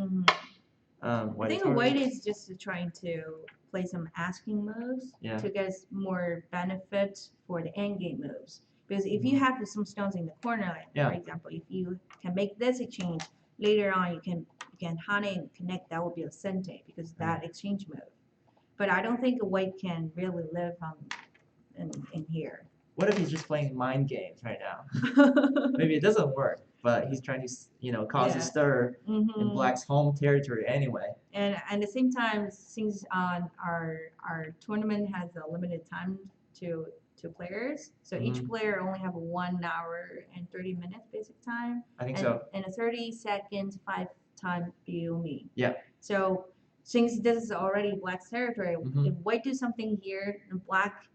B: I think White is just trying to play some asking moves to get more benefit for the endgame moves. Because if you have some stones in the corner, like for example, if you can make this exchange, later on you can Hane and connect, that would be a Sente because that exchange move. But I don't think White can really live in here.
A: what if he's just playing mind games right now? Maybe it doesn't work, but he's trying to, cause a stir in Black's home territory anyway.
B: And at the same time, since our tournament has a limited time to players, so each player only have 1 hour and 30 minutes basic time.
A: I think so.
B: And a 30 seconds 5-time me.
A: Yeah.
B: So since this is already Black's territory, if White do something here, Black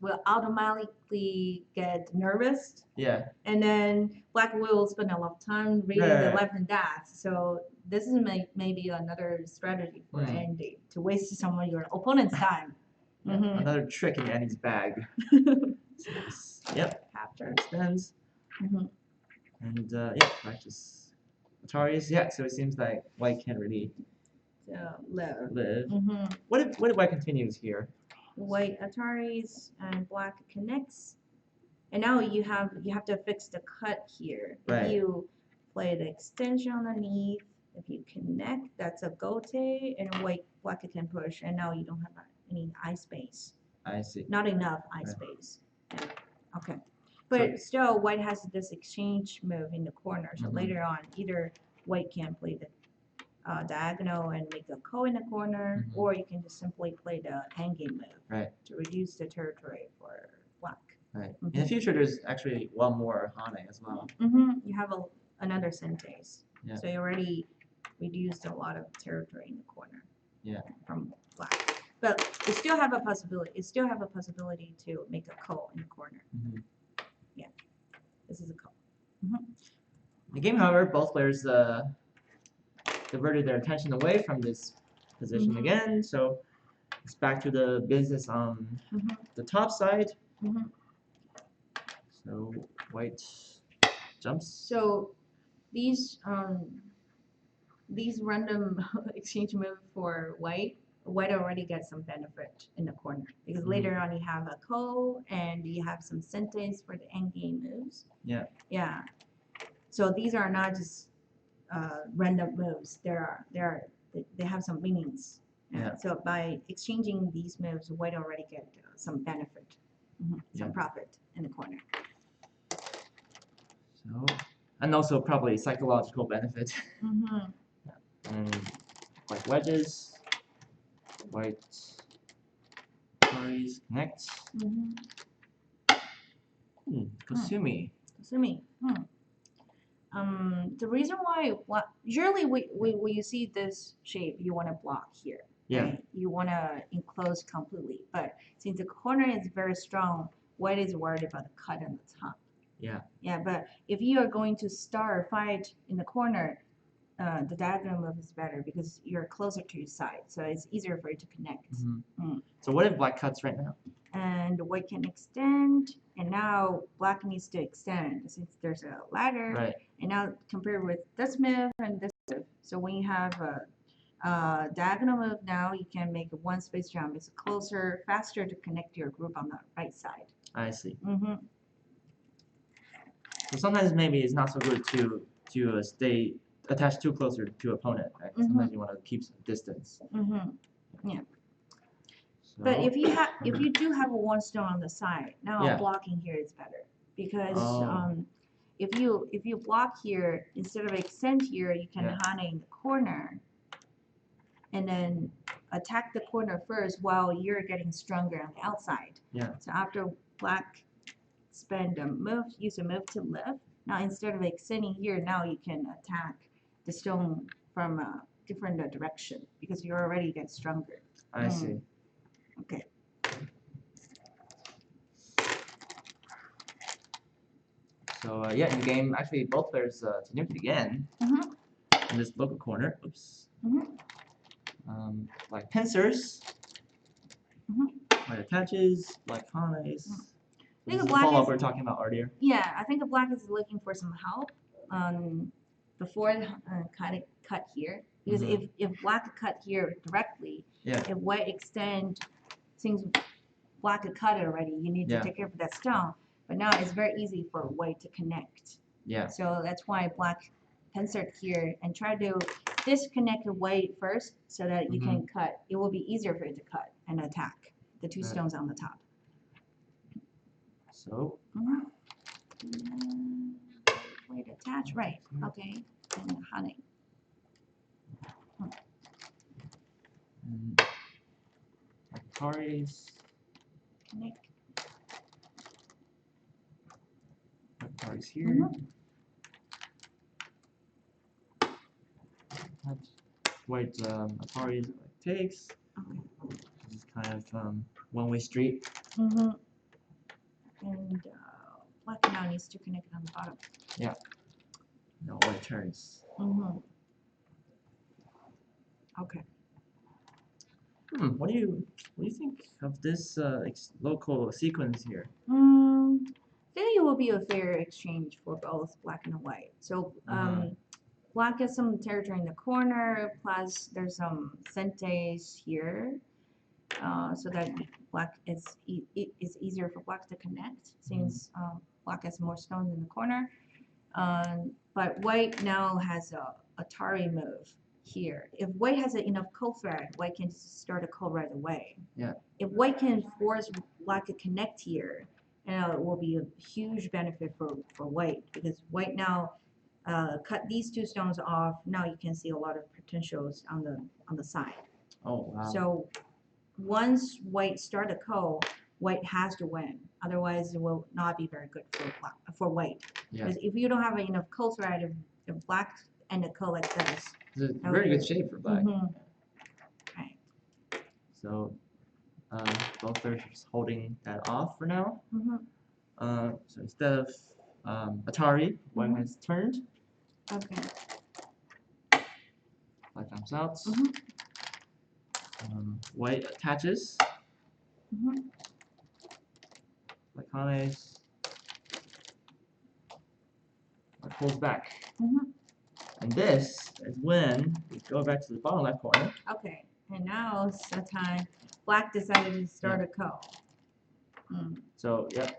B: will automatically get nervous.
A: Yeah.
B: And then Black will spend a lot of time reading the left and that. So this is maybe another strategy for Andy to waste some of your opponent's time.
A: Another trick in Andy's bag. Yep.
B: Capture.
A: Extends. And practice Atari's. Yeah. So it seems like White can't really live. What if White continues here?
B: White Atari's and Black connects, and now you have to fix the cut here.
A: Right.
B: If you play the extension underneath, if you connect, that's a gote, and Black can push, and now you don't have any eye space.
A: I see.
B: Not enough eye space. Yeah. Okay. But still, White has this exchange move in the corner. So later on, either White can play the diagonal and make a ko in the corner, or you can just simply play the Endgame move to reduce the territory for Black.
A: Right. In the future, there's actually one more Hane as well.
B: You have another sentence.
A: Yeah.
B: So you already reduced a lot of territory in the corner.
A: Yeah.
B: From Black. But you still have a possibility. You still have a possibility to make a ko in the corner. Yeah. This is a ko.
A: The game, however, both players diverted their attention away from this position again, so it's back to the business on the top side. So White jumps.
B: So these random exchange moves for White already gets some benefit in the corner because later on you have a ko and you have some sentence for the endgame moves.
A: Yeah.
B: Yeah. So these are not just random moves. They have some meanings.
A: Yeah.
B: So by exchanging these moves, White already get some benefit, some profit in the corner.
A: So, and also probably psychological benefit. And White wedges, White carries, connects. Kasumi.
B: Kasumi. The reason why usually when you see this shape, you want to block here.
A: Yeah.
B: Right? You want to enclose completely, but since the corner is very strong, White is worried about the cut on the top.
A: Yeah.
B: Yeah, but if you are going to start a fight in the corner, the diagonal move is better because you're closer to your side, so it's easier for you to connect.
A: So what if Black cuts right now?
B: And White can extend, and now Black needs to extend since there's a ladder.
A: Right.
B: And now compared with this move and this move, so when you have a diagonal move, now you can make a one space jump. It's closer, faster to connect your group on the right side.
A: I see. So sometimes maybe it's not so good to stay attached too closer to opponent. Right? Sometimes you want to keep some distance.
B: Yeah.
A: So,
B: But if you do have a one stone on the side, now blocking here is better because if you block here instead of extend here, you can hane in the corner and then attack the corner first while you're getting stronger on the outside.
A: Yeah.
B: So after Black use a move to lift. Now instead of extending here, now you can attack the stone from a different direction because you already get stronger.
A: I see.
B: Okay.
A: So in the game, actually both players teamed again in this local corner. Oops. Like pincers. White attaches. Black hanes. This is the follow-up we were talking about earlier.
B: Yeah, I think Black is looking for some help before cut here because if Black cut here directly, if White extend, since Black had cut it already, you need to take care of that stone. But now it's very easy for White to connect.
A: Yeah.
B: So that's why Black pincered here and try to disconnect White first so that you can cut. It will be easier for you to cut and attack the two stones on the top.
A: So.
B: Wait, attach, right? Okay, and honey.
A: Ataris.
B: Connect.
A: Ataris here. White Ataris takes.
B: Okay.
A: This is kind of one-way street.
B: And black now needs to connect on the bottom.
A: Yeah. No, white turns.
B: Okay.
A: What do you think of this local sequence here?
B: I think it will be a fair exchange for both black and white. So black has some territory in the corner, plus there's some sentes here, so that black is it's easier for black to connect since black has more stones in the corner. But white now has a Atari move here. If white has enough co-thread, white can start a co right away.
A: Yeah.
B: If white can force black to connect here, it will be a huge benefit for white, because white now cut these two stones off. Now you can see a lot of potentials on the side.
A: Oh wow.
B: So once white start a co, white has to win. Otherwise, it will not be very good for white.
A: Yeah.
B: Because if you don't have enough co-thread, if black and a co like this,
A: it's a very good shape for black.
B: Right.
A: So both are just holding that off for now. So instead of Atari, white has turned.
B: Okay.
A: Black comes out. White attaches. Black connects. White pulls back. And this is when we go back to the bottom left corner.
B: Okay. And now it's the time black decided to start a co.
A: So yeah,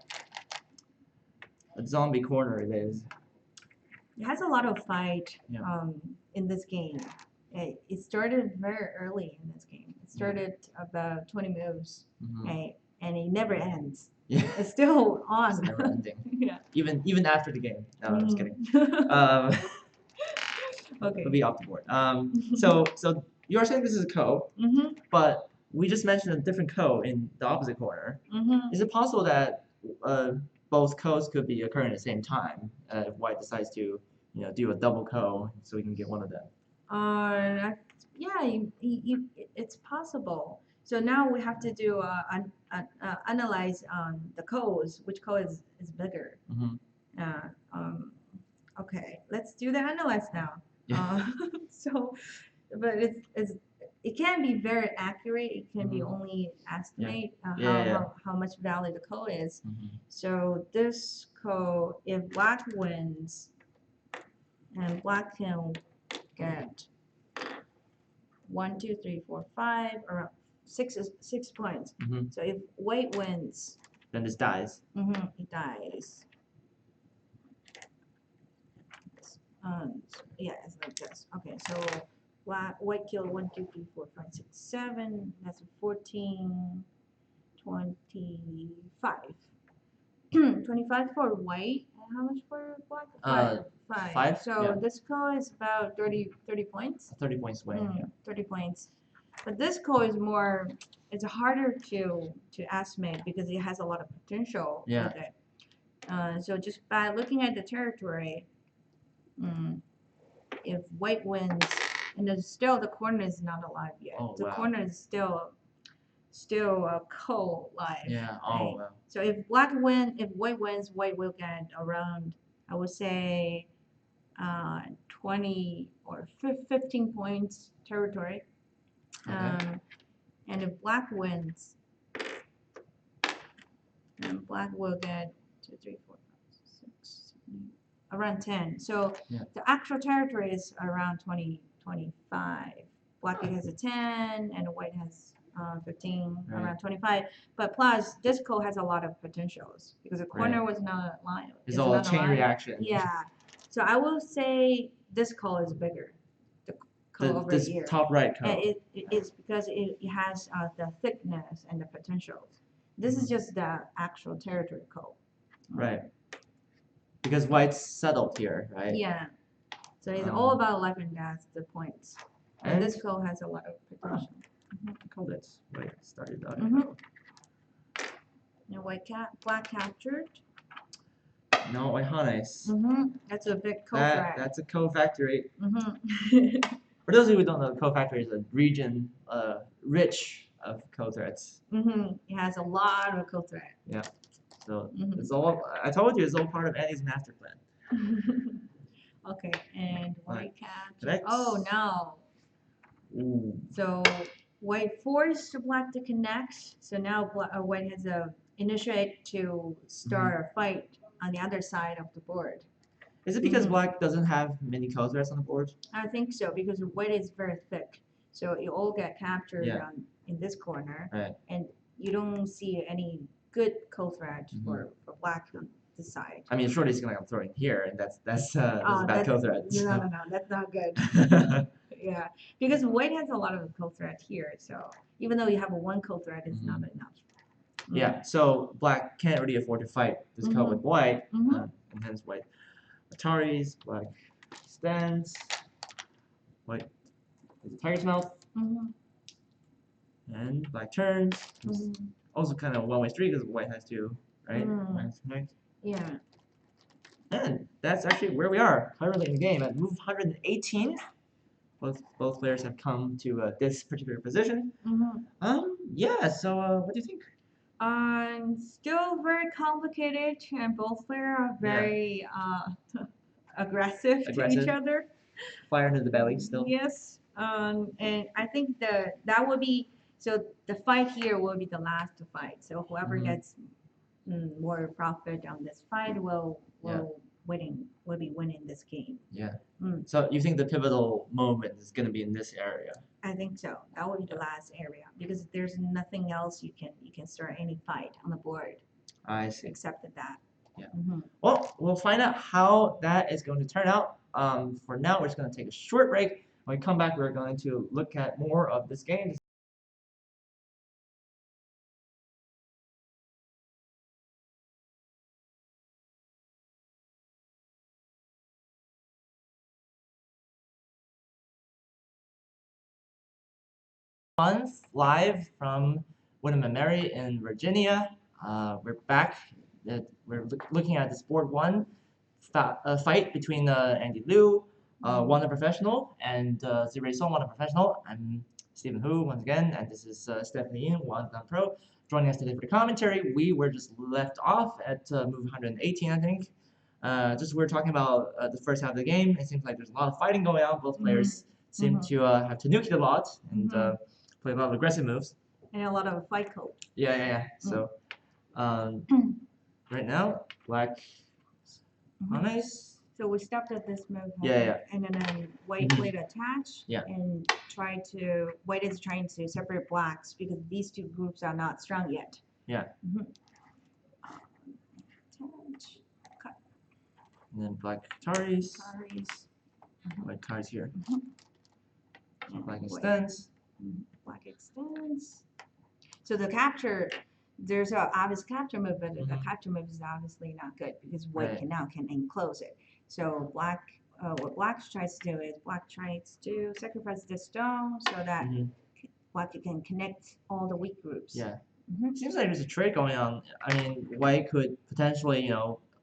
A: a zombie corner it is.
B: It has a lot of fight in this game. It started very early in this game. It started about 20 moves, right? And it never ends.
A: Yeah.
B: It's still on.
A: It's never ending.
B: Yeah.
A: Even after the game. No, I'm just kidding.
B: Okay.
A: It'll be off the board. So you are saying this is a co, but we just mentioned a different co in the opposite corner. Is it possible that both co's could be occurring at the same time if white decides to do a double co so we can get one of them?
B: Yeah, it's possible. So now we have to do analyze the co's, which co is bigger. Okay, let's do the analyze now.
A: Yeah.
B: But it can be very accurate. It can be only estimate how much value the co is. So this co, if black wins, and black can get 1, 2, 3, 4, 5, around 6 points. So if white wins,
A: then this dies.
B: It dies. Yeah, it's like this. Okay, so white killed 1, 2, 3, 4, 5, 6, 7. That's 14, 25. 25 for white. And how much for black? 5. So this co is about 30 points.
A: 30 points away.
B: 30 points. But this co is more. It's harder to estimate because it has a lot of potential with it. So just by looking at the territory, if white wins, and the corner is not alive yet. The corner is still a co live.
A: Yeah.
B: Right?
A: Wow.
B: So if white wins, white will get around, I would say, 20 or 15 points territory. And if black wins, and black will get 2, 3, 4, 5, 6, 7, 8, around 10. So the actual territory is around 20, 25. Black has a 10, and white has 15, around 25. But plus, this co has a lot of potentials because the corner was not alive.
A: It's all a chain reaction.
B: Yeah. So I will say this co is bigger. The co over
A: this
B: here.
A: Top right co.
B: It's because it has the thickness and the potentials. This is just the actual territory co.
A: Right. Because white's settled here, right?
B: Yeah. So it's all about life and death, the points. And this code has a lot of protection.
A: Called it. White started out.
B: And black captured.
A: No, white harness.
B: That's a big code-thread.
A: That's a co-factory. For those of you who don't know, co-factory is a region rich of co-threads.
B: It has a lot of code-thread.
A: Yeah. So it's all. I told you, it's all part of Andy's master plan.
B: Okay, and white capture.
A: Connects.
B: Oh no.
A: Ooh.
B: So white forced black to connect. So now white has a initiate to start a fight on the other side of the board.
A: Is it because black doesn't have many co-threads on the board?
B: I think so, because white is very thick. So it all get captured in this corner.
A: Right.
B: And you don't see any good co-thread for black on this side.
A: I mean, shorty is gonna throw it here, and that's a bad co-thread.
B: No, that's not good. Yeah, because white has a lot of co-thread here. So even though you have a one co-thread, it's not enough.
A: Yeah, so black can't really afford to fight this code with white, and hence white Ataris, black stands, white is a tiger's mouth, and black turns. Also kind of one-way street because white has to, right? White has to connect.
B: Yeah.
A: And that's actually where we are currently in the game at move 118. Both players have come to this particular position. Yeah. So what do you think?
B: Still very complicated, and both players are very aggressive to each other.
A: Fire into the belly still.
B: Yes. And I think that would be so. The fight here will be the last to fight. So whoever gets more profit on this fight will be winning this game.
A: Yeah. So you think the pivotal moment is going to be in this area?
B: I think so. That would be the last area because there's nothing else you can start any fight on the board.
A: I see.
B: Except that.
A: Yeah. Well, we'll find out how that is going to turn out. For now, we're just going to take a short break. When we come back, we're going to look at more of this game. Month live from William and Mary in Virginia. We're back. We're looking at this board one fight between Andy Liu, one professional, and Zirui one professional. I'm Stephen Hu once again, and this is Stephanie Yin, one pro, joining us today for the commentary. We were just left off at move 118, I think. Just we're talking about the first half of the game. It seems like there's a lot of fighting going on. Both players seem to have tanukied a lot and play a lot of aggressive moves.
B: And a lot of fight code.
A: Yeah. So, right now, black, nice.
B: So we stopped at this move.
A: Yeah.
B: And then white played attach.
A: Yeah.
B: And white is trying to separate blacks because these two groups are not strong yet.
A: Yeah.
B: Attach. Cut.
A: And then black Ataris. White Ataris here. Black extends.
B: Black extends. So the capture, there's a obvious capture move, but the capture move is obviously not good because white can enclose it. So black, what black tries to do is black tries to sacrifice the stone so that black can connect all the weak groups.
A: Yeah. Seems like there's a trade going on. I mean, white could potentially,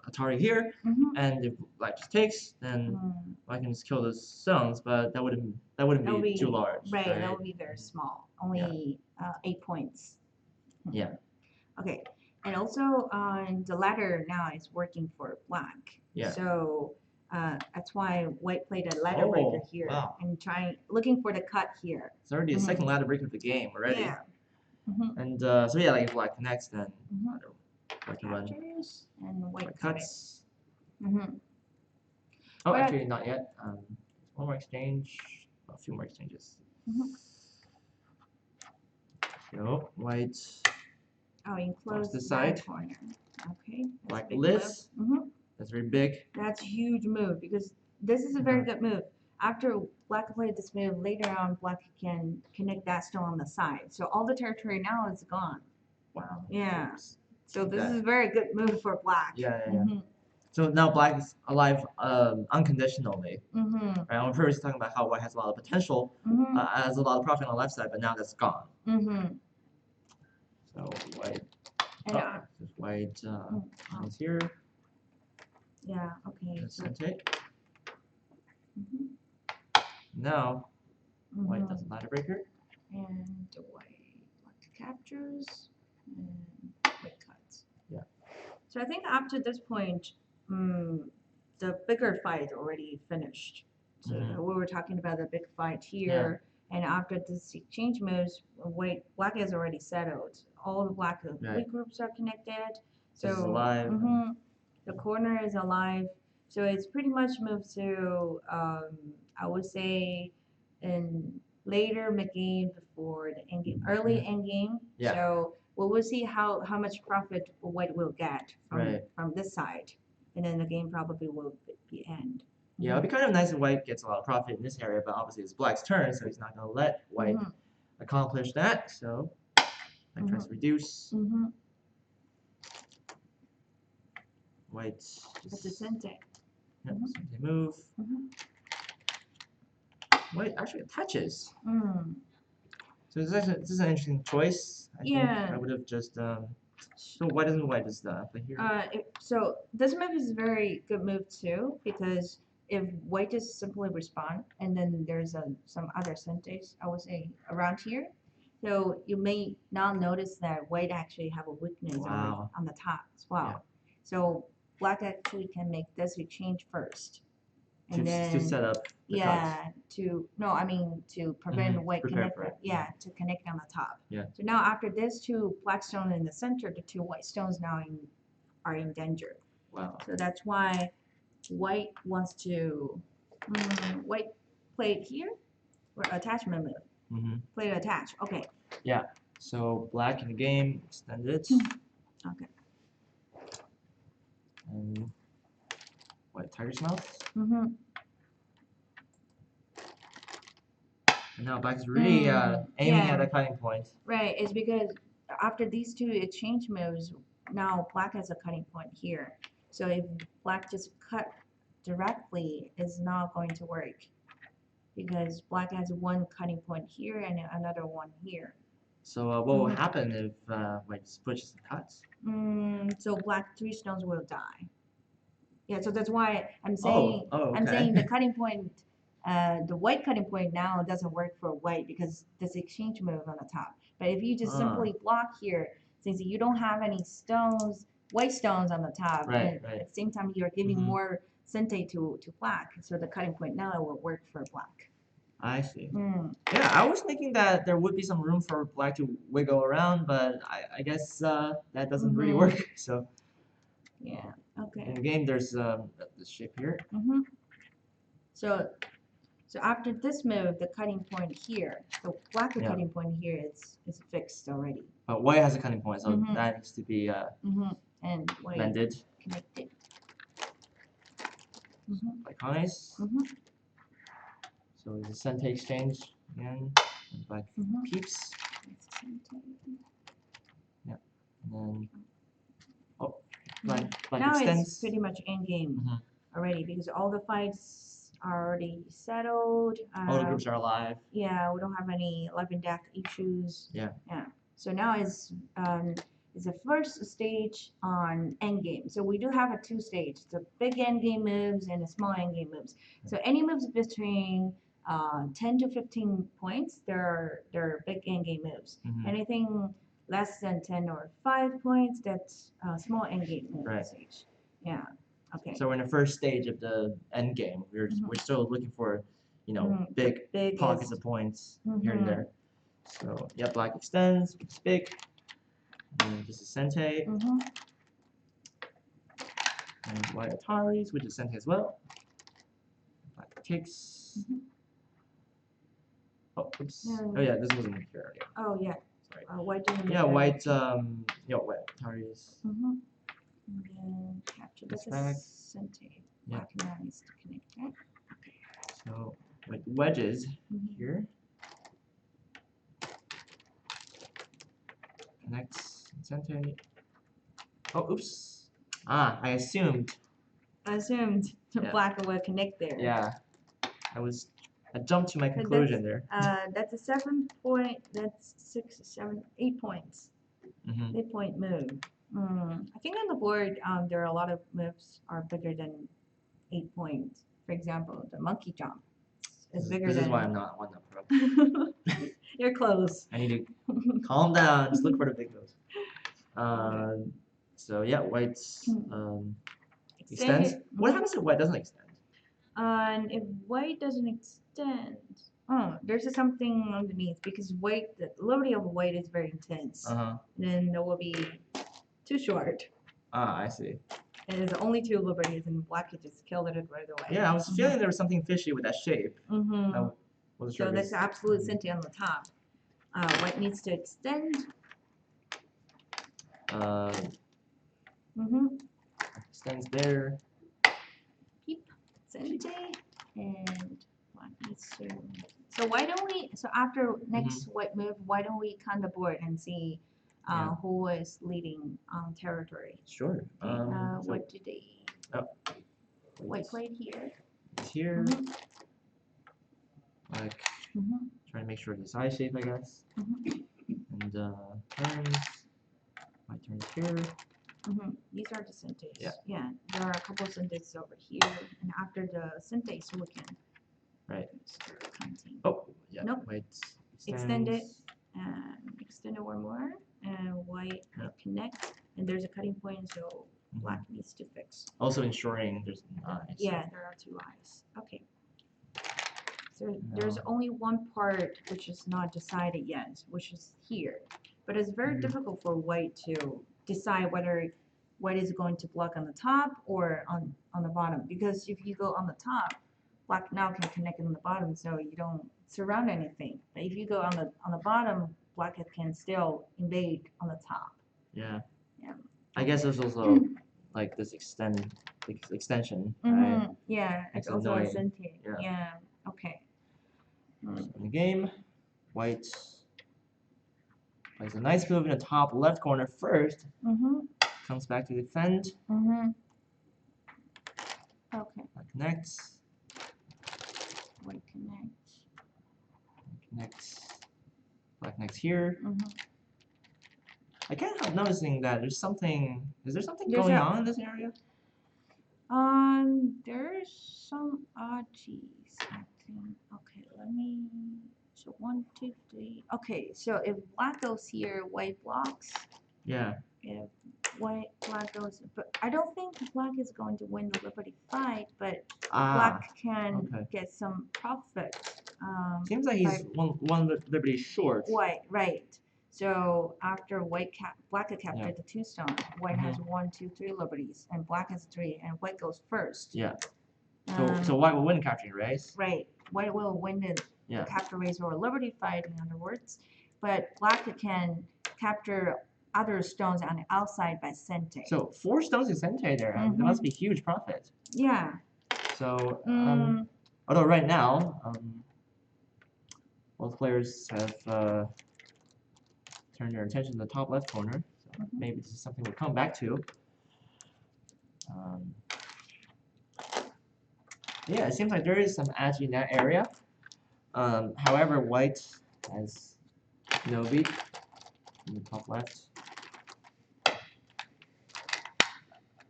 A: Atari here, and if black just takes, then white can just kill those stones, but that wouldn't be too large.
B: Right, that would be very small. Only 8 points.
A: Yeah.
B: Okay, and also the ladder now is working for black.
A: Yeah.
B: So that's why white played a ladder breaker here and looking for the cut here.
A: It's already the second ladder breaker of the game already.
B: Yeah.
A: And so yeah, like if black connects, then black can run.
B: And white
A: cuts.
B: Oh,
A: but actually not yet. One more exchange. A few more exchanges. So white.
B: Oh, enclosed
A: the side
B: corner. Okay.
A: Black lifts. That's very big.
B: That's a huge move because this is a very good move. After black played this move, later on black can connect that stone on the side. So all the territory now is gone.
A: Wow.
B: Yeah. So this is a very good move for black.
A: Yeah. So now black is alive unconditionally. Right? I'm first talking about how white has a lot of potential, has a lot of profit on the left side, but now that's gone. So white. Just white is here.
B: Yeah. Okay.
A: Sente. Now white does a ladder breaker.
B: And white captures and white cuts.
A: Yeah.
B: So I think up to this point, the bigger fight already finished. So we were talking about the big fight here, and after this exchange moves, black is already settled. All the black weak groups are connected. So
A: it's alive.
B: The corner is alive. So it's pretty much moved to I would say in later mid game before the end game, early end game.
A: Yeah.
B: So we will see how much profit white will get from this side, and then the game probably will be end.
A: Yeah, it'd be kind of nice if white gets a lot of profit in this area, but obviously it's black's turn, so he's not going to let white accomplish that. So black tries to reduce. White just...
B: That's a sente.
A: Yeah, sente move. White actually attaches. So this is an interesting choice. I think I would have just... So why doesn't white just play here?
B: So this move is a very good move too, because if white just simply respond, and then there's some other sentes, I would say, around here. So you may not notice that white actually have a weakness on the top as well. Yeah. So black actually can make this exchange first. And
A: to set up the cuts.
B: to prevent white connect to connect on the top.
A: Yeah.
B: So now after this two black stone in the center, the two white stones now are in danger.
A: Wow.
B: So that's why white wants to white played here or attachment move. Play to attach. Okay.
A: Yeah. So black in the game, extend it.
B: Okay.
A: And white tiger's mouth. And now black is really aiming at a cutting point.
B: Right. It's because after these two exchange moves, now black has a cutting point here. So if black just cut directly, it's not going to work, because black has one cutting point here and another one here.
A: So what will happen if white pushes and cuts?
B: So black 3 stones will die. Yeah, so that's why I'm saying I'm saying the cutting point, the white cutting point now doesn't work for white because this exchange move on the top. But if you just simply block here, since you don't have any stones, white stones on the top, and at the same time you're giving more sente to black, so the cutting point now will work for black.
A: I see. Yeah, I was thinking that there would be some room for black to wiggle around, but I guess that doesn't really work. So
B: yeah, okay.
A: In the game, there's this shape here.
B: So after this move, the cutting point here, so black cutting point here is fixed already.
A: But white has a cutting point, so that needs to be
B: and white
A: mended.
B: Connected.
A: Like nice. So the sente exchange again, and black keeps. Yeah, and then black
B: now
A: extends.
B: It's pretty much end game already, because all the fights are already settled.
A: All the groups are alive.
B: Yeah, we don't have any life and death issues.
A: Yeah.
B: So now it's the first stage on endgame. So we do have a 2 stage, the big endgame moves and the small endgame moves. So any moves between 10 to 15 points, they're big endgame moves. Anything less than 10 or 5 points, that's small endgame move stage. Yeah. Okay.
A: So we're in the first stage of the end game. We're still looking for, big pockets of points here and there. So yeah, black extends, it's big. And this is sente. And white Ataris, which is sente as well. Black takes. Oh, oops. Oh yeah, this wasn't here earlier.
B: Oh yeah.
A: Sorry.
B: White didn't.
A: Yeah, white. White Ataris.
B: And then capture this sente. Black now needs to connect that. Okay.
A: So white wedges here. Connects sente. Oh, oops. Ah, I assumed.
B: Yeah. Black would connect there.
A: Yeah. I jumped to my conclusion there.
B: That's a 7 point. That's 6, 7, 8 points. 8-point move. I think on the board, there are a lot of moves are bigger than 8 points. For example, the monkey jump is bigger than.
A: This is why I'm not one up pro.
B: You're close.
A: I need to calm down. Just look for the big moves. So yeah, white extends. What happens if white doesn't extend?
B: And if white doesn't extend, there's something underneath because white, the liberty of white is very intense. Then there will be too short.
A: Ah, I see.
B: And there's only 2 liberties, and black could just kill it right away.
A: Yeah, I was feeling there was something fishy with that shape.
B: So that's absolute senti on the top. White needs to extend.
A: Extends there.
B: Keep senti, and black needs to. So why don't we? So after next white move, why don't we count the board and see who is leading territory?
A: Sure.
B: What do they?
A: Oh.
B: White played here.
A: It's here. Like trying to make sure it's eye shape, I guess. And turns. My turns here.
B: These are the sentis.
A: Yeah.
B: Yeah. There are a couple of sentis over here, and after the sentis, we can.
A: Right.
B: Start counting.
A: Oh, yeah.
B: Nope.
A: White
B: extend it, and extend it one more, and white connect, and there's a cutting point, so black needs to fix.
A: Also ensuring there's eyes.
B: Yeah, there are 2 eyes. Okay. So there's only one part which is not decided yet, which is here. But it's very difficult for white to decide whether white is going to block on the top or on the bottom. Because if you go on the top, black now can connect on the bottom, so you don't surround anything. But if you go on the bottom, black can still invade on the top.
A: Yeah.
B: Yeah.
A: I guess there's also like this extension, right?
B: Yeah, it's also a senti. Yeah. Okay.
A: In the game, white plays a nice move in the top left corner first. Comes back to defend.
B: Okay.
A: Black connects.
B: White connects.
A: Connects. Black connects here. I can't help noticing that there's something. Is there something going on in this area?
B: There's some oddities, I think. Okay, let me. So 1, 2, 3. Okay, so if black goes here, white blocks.
A: Yeah.
B: If black goes, but I don't think black is going to win the liberty fight, but black can get some profit.
A: Seems like he's one liberty short.
B: White, right. So after black captured the 2 stone, white has 1, 2, 3 liberties, and black has 3, and white goes first.
A: Yeah. So white will win capturing race.
B: Right. White will win the capture race or liberty fight, in other words, but black can capture other stones on the outside by senti.
A: So 4 stones in senti there. That must be huge profit.
B: Yeah.
A: So although right now both players have turned their attention to the top left corner, so maybe this is something we'll come back to. Yeah, it seems like there is some agi in that area. However, white has no beat in the top left.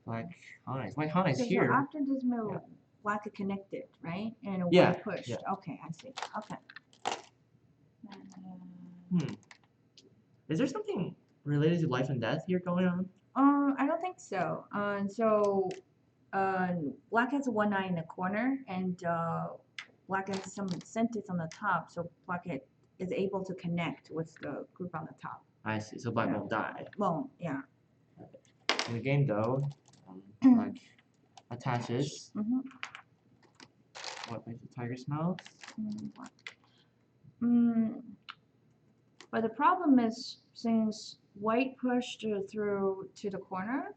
A: Black Hana. White Hana is here.
B: So after this move, black connected, right? And white pushed.
A: Yeah.
B: Okay, I see. Okay.
A: Is there something related to life and death here going on?
B: I don't think so. Black has 1 eye in the corner, and black has some sentis on the top, so black is able to connect with the group on the top.
A: I see. So black won't die.
B: Won't, yeah.
A: In the game, though, black attaches. What makes the tiger's mouth?
B: But the problem is, since white pushed through to the corner,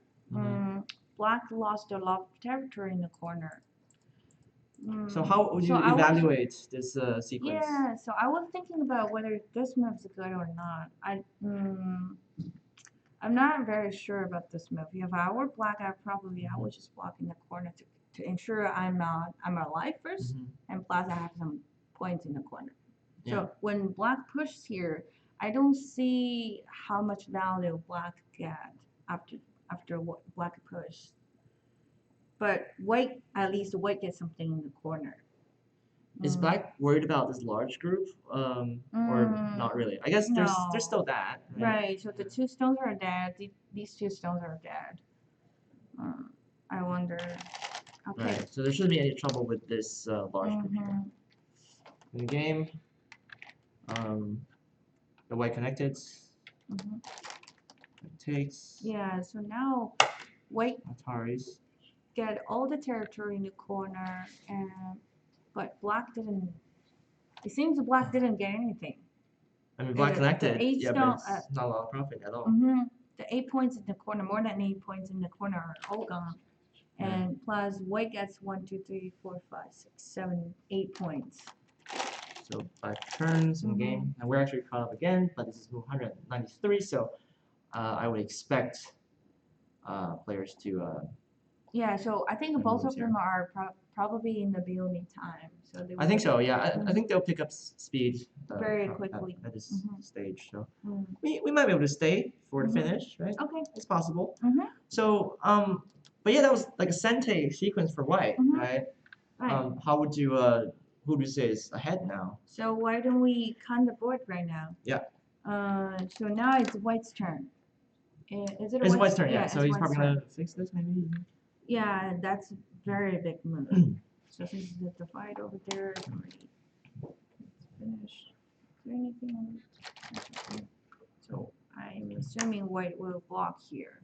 B: black lost a lot of territory in the corner.
A: So how would you evaluate this sequence?
B: Yeah, so I was thinking about whether this move's good or not. I'm not very sure about this move. If I were black, I would just block in the corner to ensure I'm alive 1st, and plus I have some points in the corner.
A: Yeah.
B: So when black pushes here, I don't see how much value black get after what black push. But white, at least white gets something in the corner.
A: Is black worried about this large group, or not really? I guess there's still that.
B: Right. So the two stones are dead. These two stones are dead. I wonder. Okay.
A: Right. So there shouldn't be any trouble with this large group here. In the game, the white connected. It takes.
B: Yeah. So now white
A: Ataris
B: get all the territory in the corner, but black didn't. It seems black didn't get anything.
A: I mean, black connected. Yeah,
B: stone,
A: but it's not a lot of profit at all.
B: The 8 points in the corner, more than 8 points in the corner, are all gone. And plus white gets 1, 2, 3, 4, 5, 6, 7, 8 points.
A: So 5 turns in the game, and we're actually caught up again. But this is move 193, so I would expect players to.
B: Yeah, so I think both of them are probably in the building time. So they
A: I think so. Yeah, I think they'll pick up speed
B: very quickly
A: at this stage. So we might be able to stay for the finish, right?
B: Okay,
A: it's possible. So but yeah, that was like a Sente sequence for white, right?
B: Right.
A: How would you who do you say is ahead now?
B: So why don't we count the board right now?
A: Yeah.
B: So now it's white's turn. Is it
A: It's white's turn? Yeah. So he's probably gonna fix this, maybe.
B: Yeah, that's a very big move. So since the fight over there is already finished, is there anything on? So I'm assuming white will block here.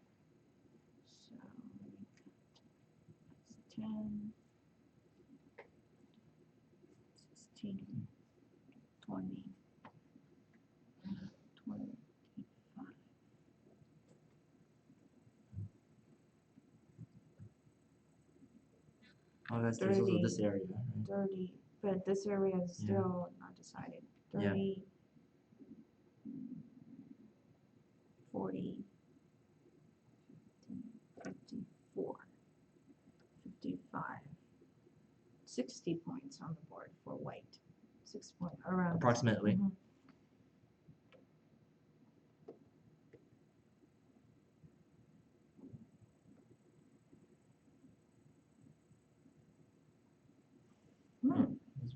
B: So it's 10, 16, 20, 25.
A: Oh, that's 30, also this area. Right?
B: 30, but this area is still not decided. 30, 40, 54, 55, 60 points on the board for white. 6 points around.
A: Approximately.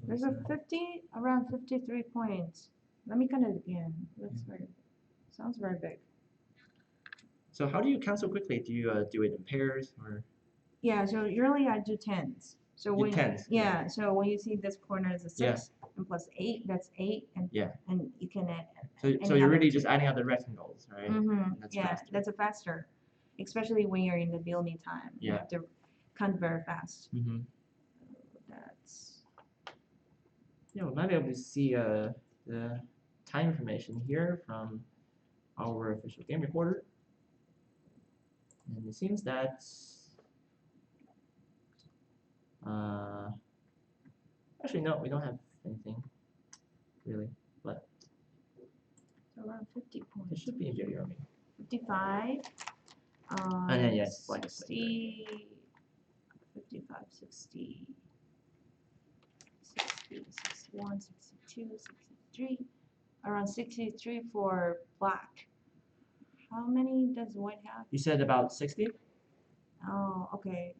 B: There's a around 53 points. Let me count it again. That's sounds very big.
A: So how do you count so quickly? Do you do it in pairs or?
B: Yeah, so usually I do tens. So when
A: tens.
B: Yeah, so when you see this corner is a 6 and plus 8, that's 8, and you can add.
A: So you're really just adding up the rectangles, right?
B: That's faster. That's a faster, especially when you're in the building time. You have to count very fast. That's.
A: Yeah, we might be able to see the time information here from our official game recorder. And it seems that actually no, we don't have anything really, but
B: so around 50 points.
A: It should be in your
B: 55.
A: And then yes,
B: 60, 55, 60, 60, 61, 62, 63. Around 63 for black. How many does white have?
A: You said about 60?
B: Oh, okay.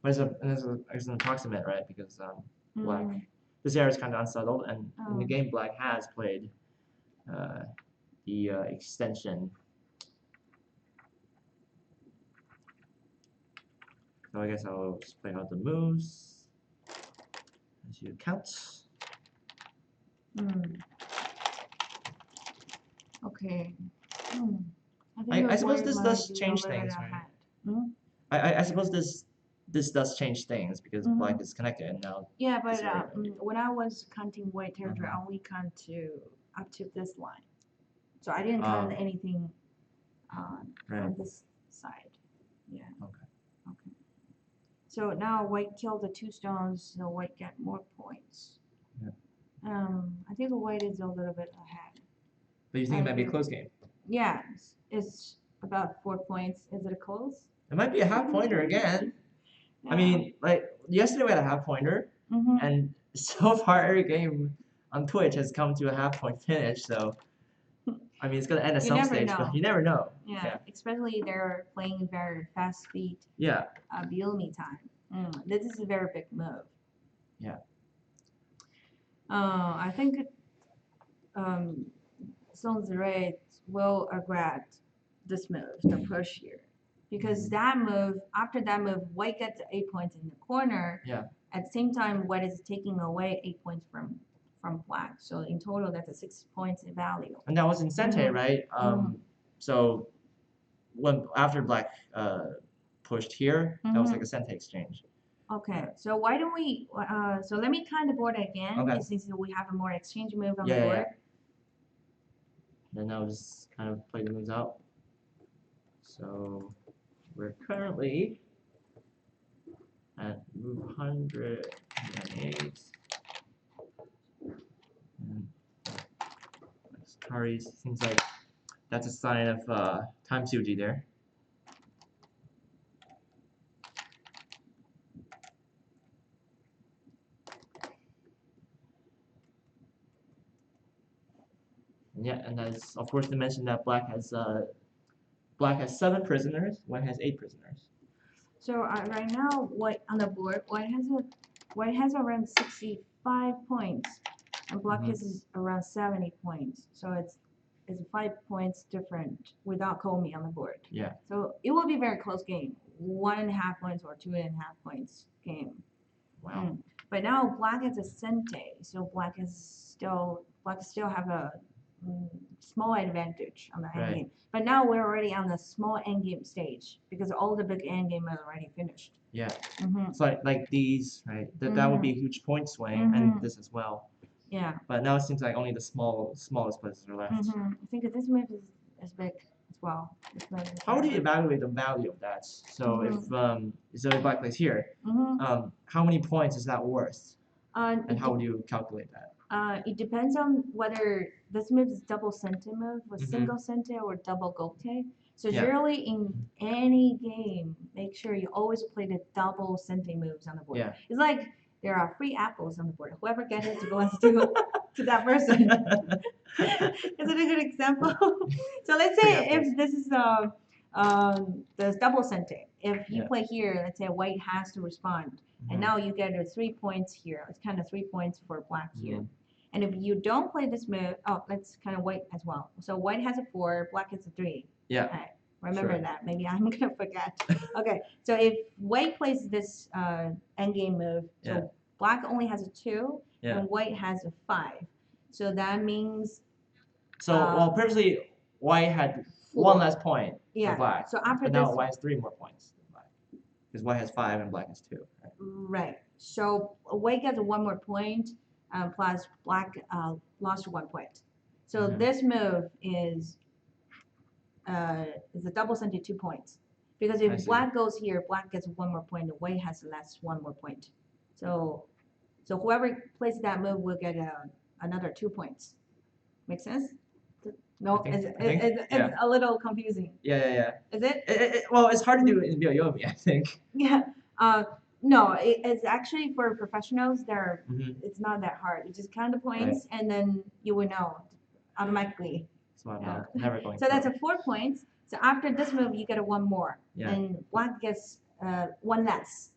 A: But it's an approximate, right? Because black, this area is kind of unsettled, and in the game, black has played the extension. So I guess I'll just play out the moves as you count.
B: Okay.
A: I suppose this does change things, right? I suppose this does change things because black is connected and now.
B: Yeah, but when I was counting white territory, I only count up to this line, so I didn't count anything on this side. Yeah. Okay. So now white killed the 2 stones, so white get more points.
A: Yeah.
B: I think the white is a little bit ahead.
A: But you think it might be a close game?
B: Yeah, it's About 4 points. Is it close?
A: It might be a half pointer again. I mean, like yesterday we had a half pointer, and so far every game on Twitch has come to a half point finish. So, I mean, it's gonna end at some stage, but you never know.
B: Yeah, especially they're playing very fast speed.
A: Yeah.
B: Biome time. This is a very big move.
A: Yeah.
B: I think Zirui will regret this move, the push here. Because that move, after that move, White gets 8 points in the corner.
A: Yeah.
B: At the same time, White is taking away 8 points from Black. So in total, that's a 6 points in value.
A: And that was in Sente, right? So when after Black pushed here, that was like a Sente exchange.
B: Okay, so why don't we? So let me kind the board again.
A: Okay.
B: Since we have a more exchange move on the board.
A: Yeah. Then I'll just kind of play the moves out. So we're currently at move 108. And Kari's seems like that's a sign of time Suji there. Yeah, and that's of course to mention that Black has 7 prisoners, White has 8 prisoners.
B: So right now, White on the board, White has around 65 points, and Black is around 70 points. So it's 5 points different without Komi on the board.
A: Yeah.
B: So it will be a very close game, 1.5 points or 2.5 points game.
A: Wow.
B: But now Black is a Sente, so Black still have a small advantage on the endgame. But now we're already on the small endgame stage because all the big endgame are already finished.
A: Yeah. So like these, right? That would be a huge point swing, and this as well.
B: Yeah.
A: But now it seems like only the smallest places are left.
B: I think this move is big as well.
A: How would you evaluate the value of that? So if Black plays here, how many points is that worth? And how would you calculate that?
B: It depends on whether this move is double Sente move or single Sente or double Gote. So generally in any game, make sure you always play the double Sente moves on the board.
A: Yeah.
B: It's like there are free apples on the board. Whoever gets it goes to that person. Is it a good example? So let's say if this is the double Sente. If you play here, let's say White has to respond. And now you get 3 points here. It's kind of 3 points for Black here. And if you don't play this move, let's kind of White as well. So White has a 4, Black has a 3.
A: Yeah.
B: Okay. Remember that. Maybe I'm going to forget. Okay. So if White plays this endgame move, so Black only has a 2, and White has a 5. So that means...
A: So, well, previously, White had 1 less point for Black.
B: So after
A: but now White has 3 more points than Black. Because White has 5 and Black has 2.
B: Right. So White gets 1 more point, plus Black lost 1 point. So this move is a double Sente 2 points. Because if Black goes here, Black gets 1 more point, and White has less 1 more point. So whoever plays that move will get another 2 points. Make sense? No, it's a little confusing.
A: Yeah.
B: Is it?
A: Well, it's hard to do in Byoyomi, I think.
B: Yeah. No, it's actually for professionals. It's not that hard. You just count the points, and then you will know automatically.
A: So I'm never going.
B: So that's 4 points. So after this move, you get 1 more, and Black gets 1 less.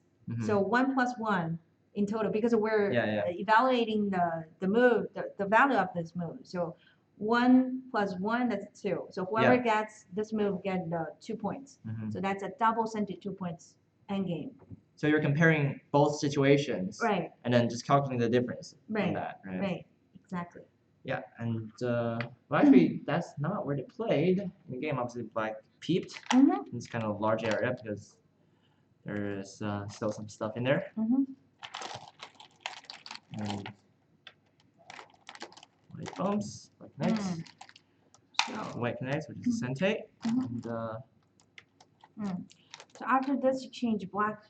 B: So 1 plus 1 in total because we're evaluating the move, the value of this move. So 1 plus 1, that's 2. So whoever gets this move get 2 points. So that's a double Sente 2 points endgame.
A: So you're comparing both situations,
B: right?
A: And then just calculating the difference from that, right?
B: Right, exactly.
A: Yeah, and well, actually, that's not where they played. In the game, obviously, Black peeped in this kind of large area because there is still some stuff in there. And White bumps, White connects. White connects, which is a Sente. And,
B: so after this change, Black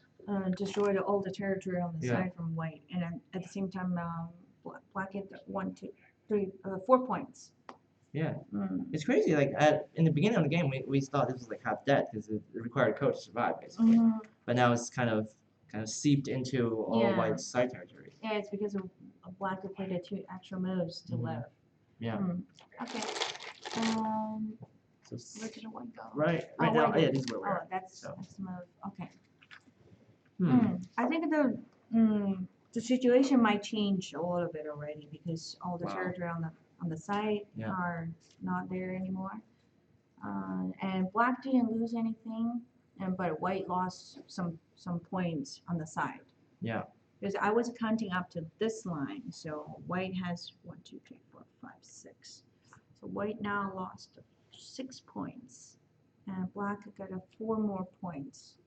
B: destroyed all the territory on the side from White, and at the same time, Black hit 1, 2, 3, 4 points.
A: Yeah. It's crazy. Like in the beginning of the game, we thought this was like half dead because it required a coach to survive basically. But now it's kind of seeped into all white side territory.
B: Yeah, it's because of black who played the 2 extra moves to live.
A: Yeah.
B: Okay.
A: So
B: where did the white go?
A: Right now, yeah, this is where we're at.
B: That's the move. Okay.
A: Hmm.
B: I think the situation might change a little bit already because all the territory on the side are not there anymore. And black didn't lose anything, but white lost some points on the side.
A: Yeah.
B: Because I was counting up to this line, so white has 1, 2, 3, 4, 5, 6. So white now lost 6 points, and black got 4 more points,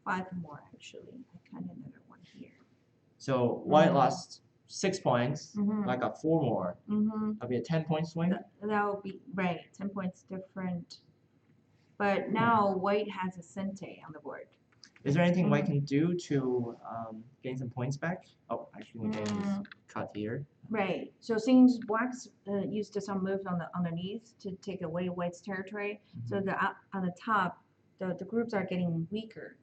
B: 5 more actually. I counted another one here.
A: So white lost 6 points. Black got 4 more. That'll be a 10-point swing.
B: That would be right. 10 points different. But now white has a cente on the board.
A: Is there anything white can do to gain some points back? Oh, actually, the game is cut here.
B: Right. So since black's used some moves on the underneath to take away white's territory, so on the top, the groups are getting weaker.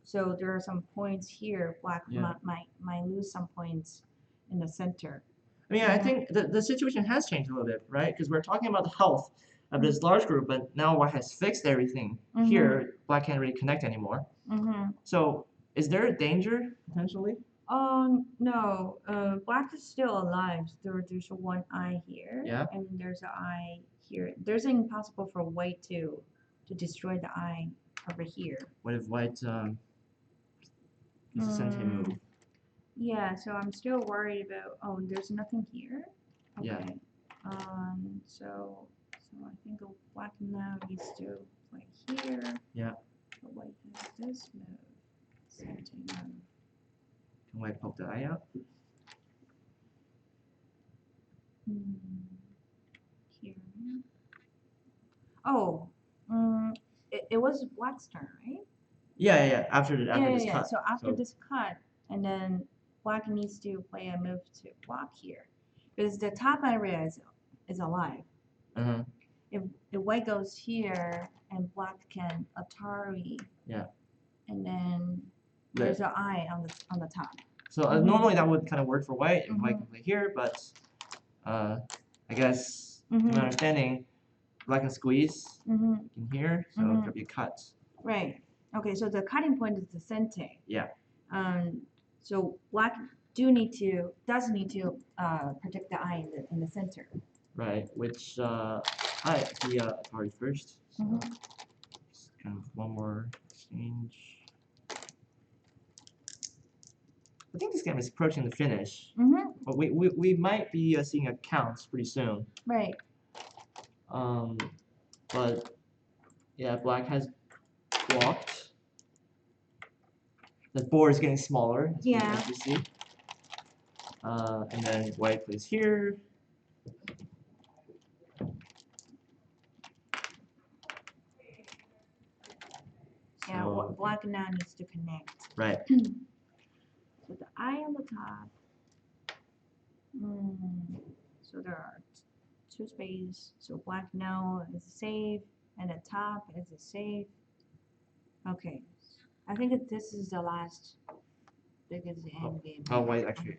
B: So there are some points here. Black might lose some points in the center.
A: I mean, I think the situation has changed a little bit, right? Because we're talking about the health of this large group, but now white has fixed everything. Here, black can't really connect anymore. So is there a danger potentially?
B: No. Black is still alive. There's one eye here, and there's an eye here. There's impossible for white to destroy the eye over here.
A: What if white uses a cente move?
B: Yeah, so I'm still worried about. Oh, there's nothing here. Okay.
A: Yeah.
B: So I think black now needs to play here.
A: Yeah.
B: But white has this move. Cente move.
A: Can white poke the eye out?
B: Here. Oh. It was black's turn, right?
A: Yeah. After this cut.
B: So after this cut, and then black needs to play a move to block here, because the top area is alive. If white goes here and black can Atari. Yeah. And then there's an eye on the top.
A: So normally that would kind of work for white if white can play here, but I guess to my understanding, black can squeeze in here, so it could be a cut.
B: Right. Okay. So the cutting point is the cente.
A: Yeah.
B: So black does need to protect the eye in the center.
A: Right. Which the Atari first. So just kind of one more exchange. I think this game is approaching the finish. But we might be seeing a count pretty soon.
B: Right.
A: But yeah, black has blocked. The board is getting smaller, as you see. And then white plays here.
B: Yeah, so, black now needs to connect.
A: Right.
B: With the eye on the top. So there are 2 spaces. So black now is safe, and the top is safe. Okay. I think this is the last biggest end game.
A: Oh, white actually,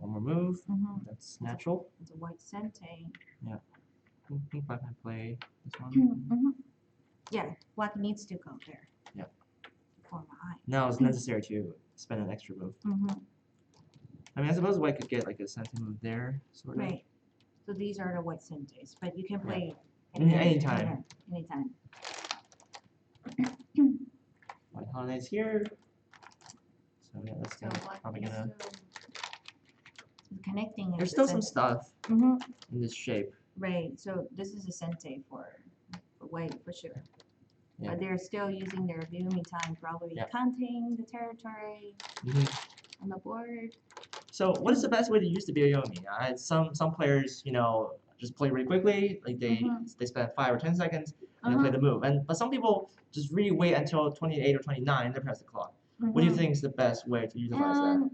A: one more move. That's natural.
B: It's a white cente.
A: Yeah. I think black can play this one.
B: Yeah, black needs to go there.
A: Yeah.
B: To form an eye.
A: Now it's necessary to spend an extra move. I mean, I suppose white could get like a cente move there, sort of.
B: Right. So these are the white centes, but you can play
A: anytime.
B: Anytime.
A: White holiday's here. So yeah, that's probably gonna.
B: Connecting.
A: There's still some stuff in this shape.
B: Right. So this is a cente for white for sure. Yeah. But they're still using their viewing time, probably counting the territory on the board.
A: So what is the best way to use the Byoyomi? Some players, just play really quickly, like they spend 5 or 10 seconds and they play the move. But some people just really wait until 28 or 29 to press the clock. What do you think is the best way to utilize that?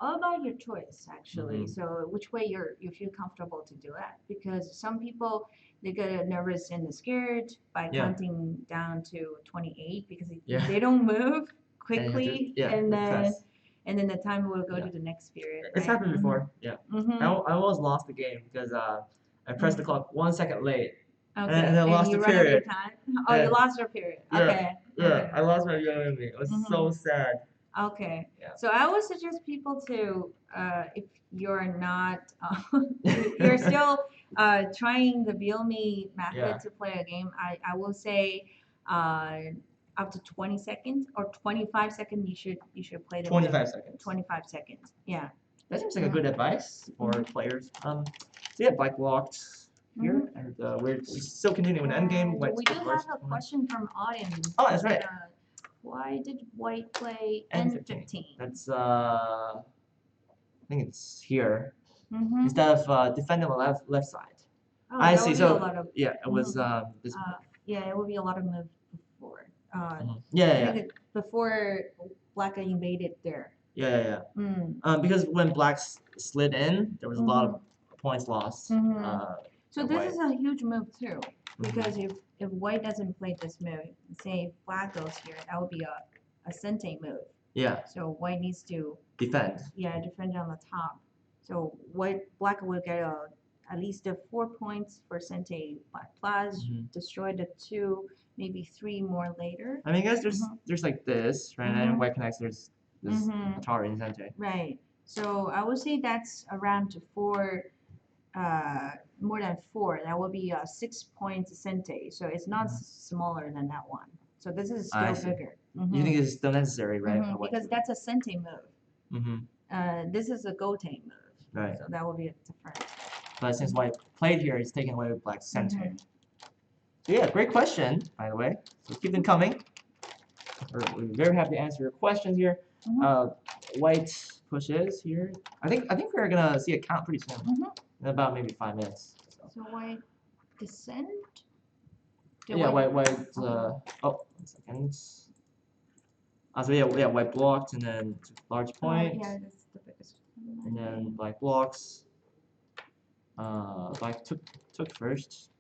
B: all about your choice actually. So which way you feel comfortable to do it, because some people they get nervous and scared by counting down to 28 because they don't move quickly, and then the time will go to the next period. Right?
A: It's happened before. I almost lost the game because I pressed the clock 1 second late.
B: Okay.
A: And I lost the
B: period.
A: period.
B: Oh, you lost your period. Okay.
A: Yeah, I lost my UMB. It was so sad.
B: Okay. So I would suggest people to, if you're not, you're still trying the Bill-Me method to play a game, I will say up to 20 seconds or 25 seconds, you should play the
A: 25 seconds.
B: 25 seconds. Yeah.
A: That seems like a good advice for players. So yeah, black blocked here, and we're still continuing with Endgame.
B: We do have a question from audience.
A: Oh, that's right.
B: Why did white play N15?
A: That's I think it's here instead of defending the left side.
B: Oh,
A: I see. So yeah, it was this.
B: Yeah, it would be a lot of moves before.
A: Yeah.
B: Before black invaded there.
A: Yeah. Because when black slid in, there was a lot of points lost.
B: So this is a huge move too, because if white doesn't play this move, say if black goes here, that would be a sente move.
A: Yeah.
B: So white needs to
A: defend.
B: Yeah, defend on the top. So black will get at least 4 points for sente black plus, destroy the 2, maybe 3 more later.
A: I mean, I guess there's like this, right? And white connects. There's this tower in sente.
B: Right. So I would say that's around 4. More than 4, that will be 6 points sente. So it's not smaller than that one. So this is still bigger.
A: You think it's still necessary, right?
B: Because that's a sente move. This is a gote move.
A: Right.
B: So that will be a different.
A: But since white played here, it's taking away with black's sente. So yeah, great question, by the way. So keep them coming. We're very happy to answer your questions here. White pushes here. I think we're gonna see a count pretty soon. In about maybe 5 minutes.
B: So white descend?
A: Yeah, white oh, 1 second. So yeah, white blocked and then large point.
B: Yeah, that's the biggest one.
A: And then black blocks. Black took first.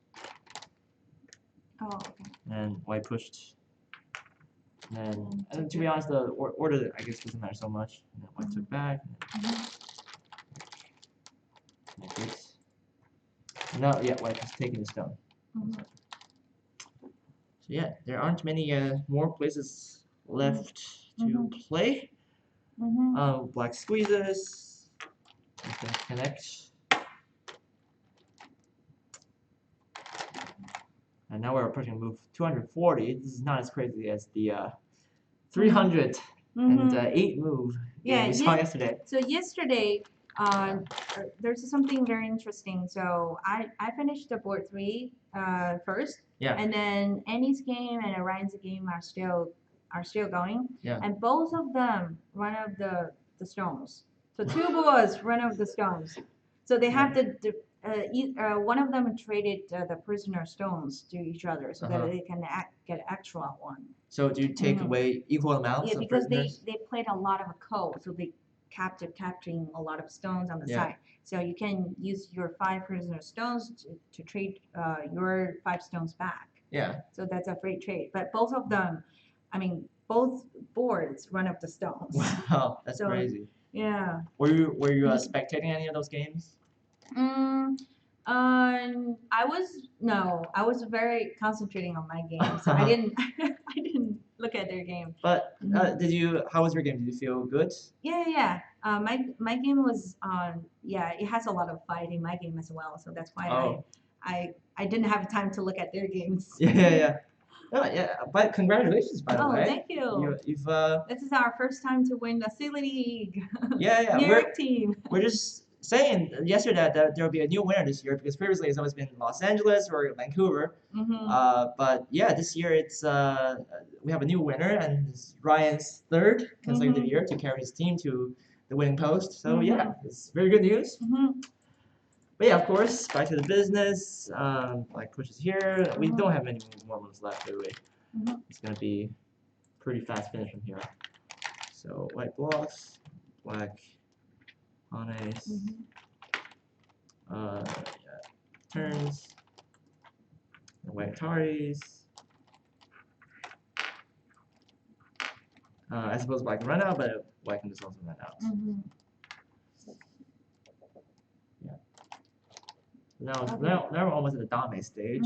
B: Oh, okay.
A: And white pushed. And then to be honest, the order I guess doesn't matter so much. And then white took back. No, yeah, white is taking the stone. So yeah, there aren't many more places left to play. Black squeezes. You can connect. And now we're approaching move 240. This is not as crazy as the 308 move we saw yesterday.
B: So yesterday, there's something very interesting. So I finished the board 3 first.
A: Yeah.
B: And then Andy's game and Ryan's game are still going.
A: Yeah.
B: And both of them run up the stones. So 2 boards run up the stones. So they have one of them traded the prisoner stones to each other so that they can get extra one.
A: So do you take away equal amounts?
B: Yeah, because they played a lot of code, so they capturing a lot of stones on the side. So you can use your 5 prisoner stones to trade your 5 stones back.
A: Yeah.
B: So that's a free trade. But both of them, I mean, both boards run up the stones.
A: Wow, that's crazy.
B: Yeah.
A: Were you spectating any of those games?
B: I was very concentrating on my game, so I didn't look at their game.
A: But how was your game? Did you feel good?
B: Yeah. My game was it has a lot of fight in my game as well, so that's why I didn't have time to look at their games.
A: Yeah. Oh, yeah, but congratulations, by the way.
B: Oh, thank you.
A: You've
B: This is our first time to win the Silly League.
A: Yeah.
B: New York team.
A: We're just saying yesterday that there will be a new winner this year because previously it's always been Los Angeles or Vancouver. But yeah, this year it's we have a new winner and it's Ryan's 3rd consecutive year to carry his team to the winning post. So yeah, it's very good news. But yeah, of course, back to the business. Like pushes here. We don't have many more moves left, by the way. It's gonna be pretty fast finish from here. So white blocks, black pawns, yeah, turns, and white Ataris. I suppose black can run out, but white can just also run out. Yeah. Now we're almost at the dominate stage.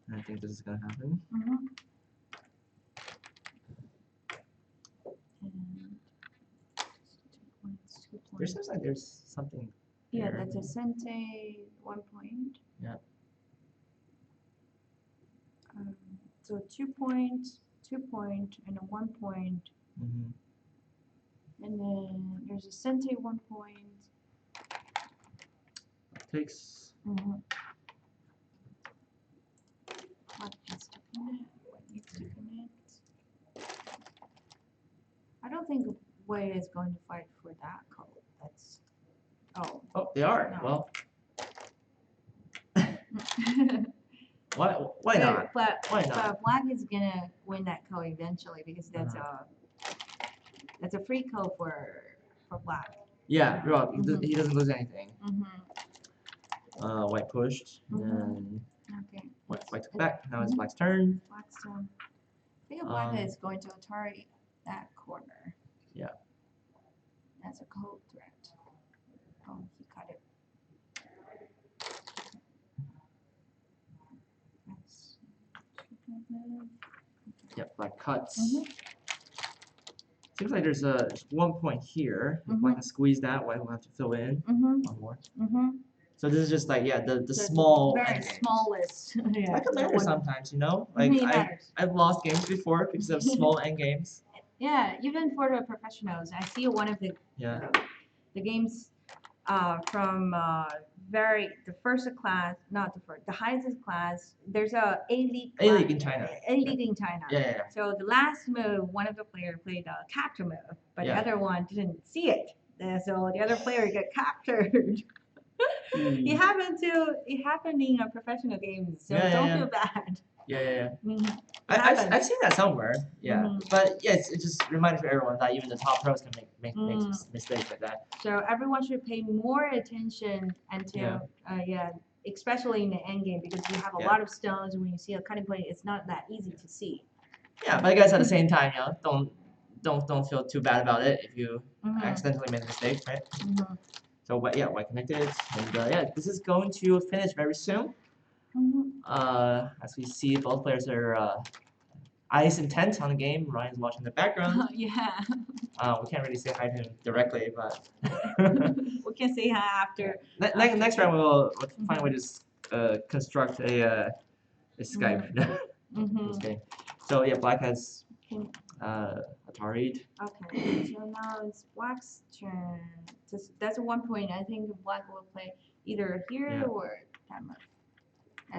A: And I think this is gonna happen. There seems like there's something.
B: Yeah, that's a sente 1 point.
A: Yeah.
B: So 2 points, 2 point, and a 1 point. And then there's a sente 1 point.
A: Takes.
B: What needs to connect? What needs to connect? I don't think Wei is going to fight for that code. That's.
A: Oh, they are.
B: No.
A: Well. Why not?
B: But
A: Why not?
B: But Black is gonna win that code eventually because that's a free code for Black.
A: Yeah, well, he doesn't lose anything. White pushed, and white took back. Now it's Black's turn.
B: Black's turn. I think Black is going to Atari that corner.
A: Yeah.
B: That's a code threat. Oh, he cut it. That's 2.9.
A: Yep, Black cuts. Seems like there's a 1 point here. If Black can squeeze that, White will have to fill in one more. So this is just like the
B: So
A: small.
B: Very smallest. Yeah.
A: That could matter sometimes, you know. Like I've lost games before because of small end games.
B: Yeah, even for the professionals, I see one of the games from the first class, not the first, the highest class. There's a league
A: in China.
B: A league in China.
A: Yeah.
B: So the last move, one of the players played a capture move, but the other one didn't see it. So the other player got captured. It happened in a professional game, so don't feel bad.
A: Yeah. I've seen that somewhere. Yeah, but it just reminds everyone that even the top pros can make mistakes like that.
B: So everyone should pay more attention until especially in the end game because you have a lot of stones. And when you see a cutting point, it's not that easy to see.
A: Yeah, but I guess at the same time, don't feel too bad about it if you accidentally made a mistake, right? So white connected, and this is going to finish very soon. As we see, both players are eyes intent on the game. Ryan's watching the background.
B: We
A: can't really say hi to him directly, but
B: we can say hi after.
A: Next round we'll find a way to construct a Skype. This game. So Black has Atari.
B: Okay, so now it's Black's turn. That's a 1 point. I think Black will play either here or timer.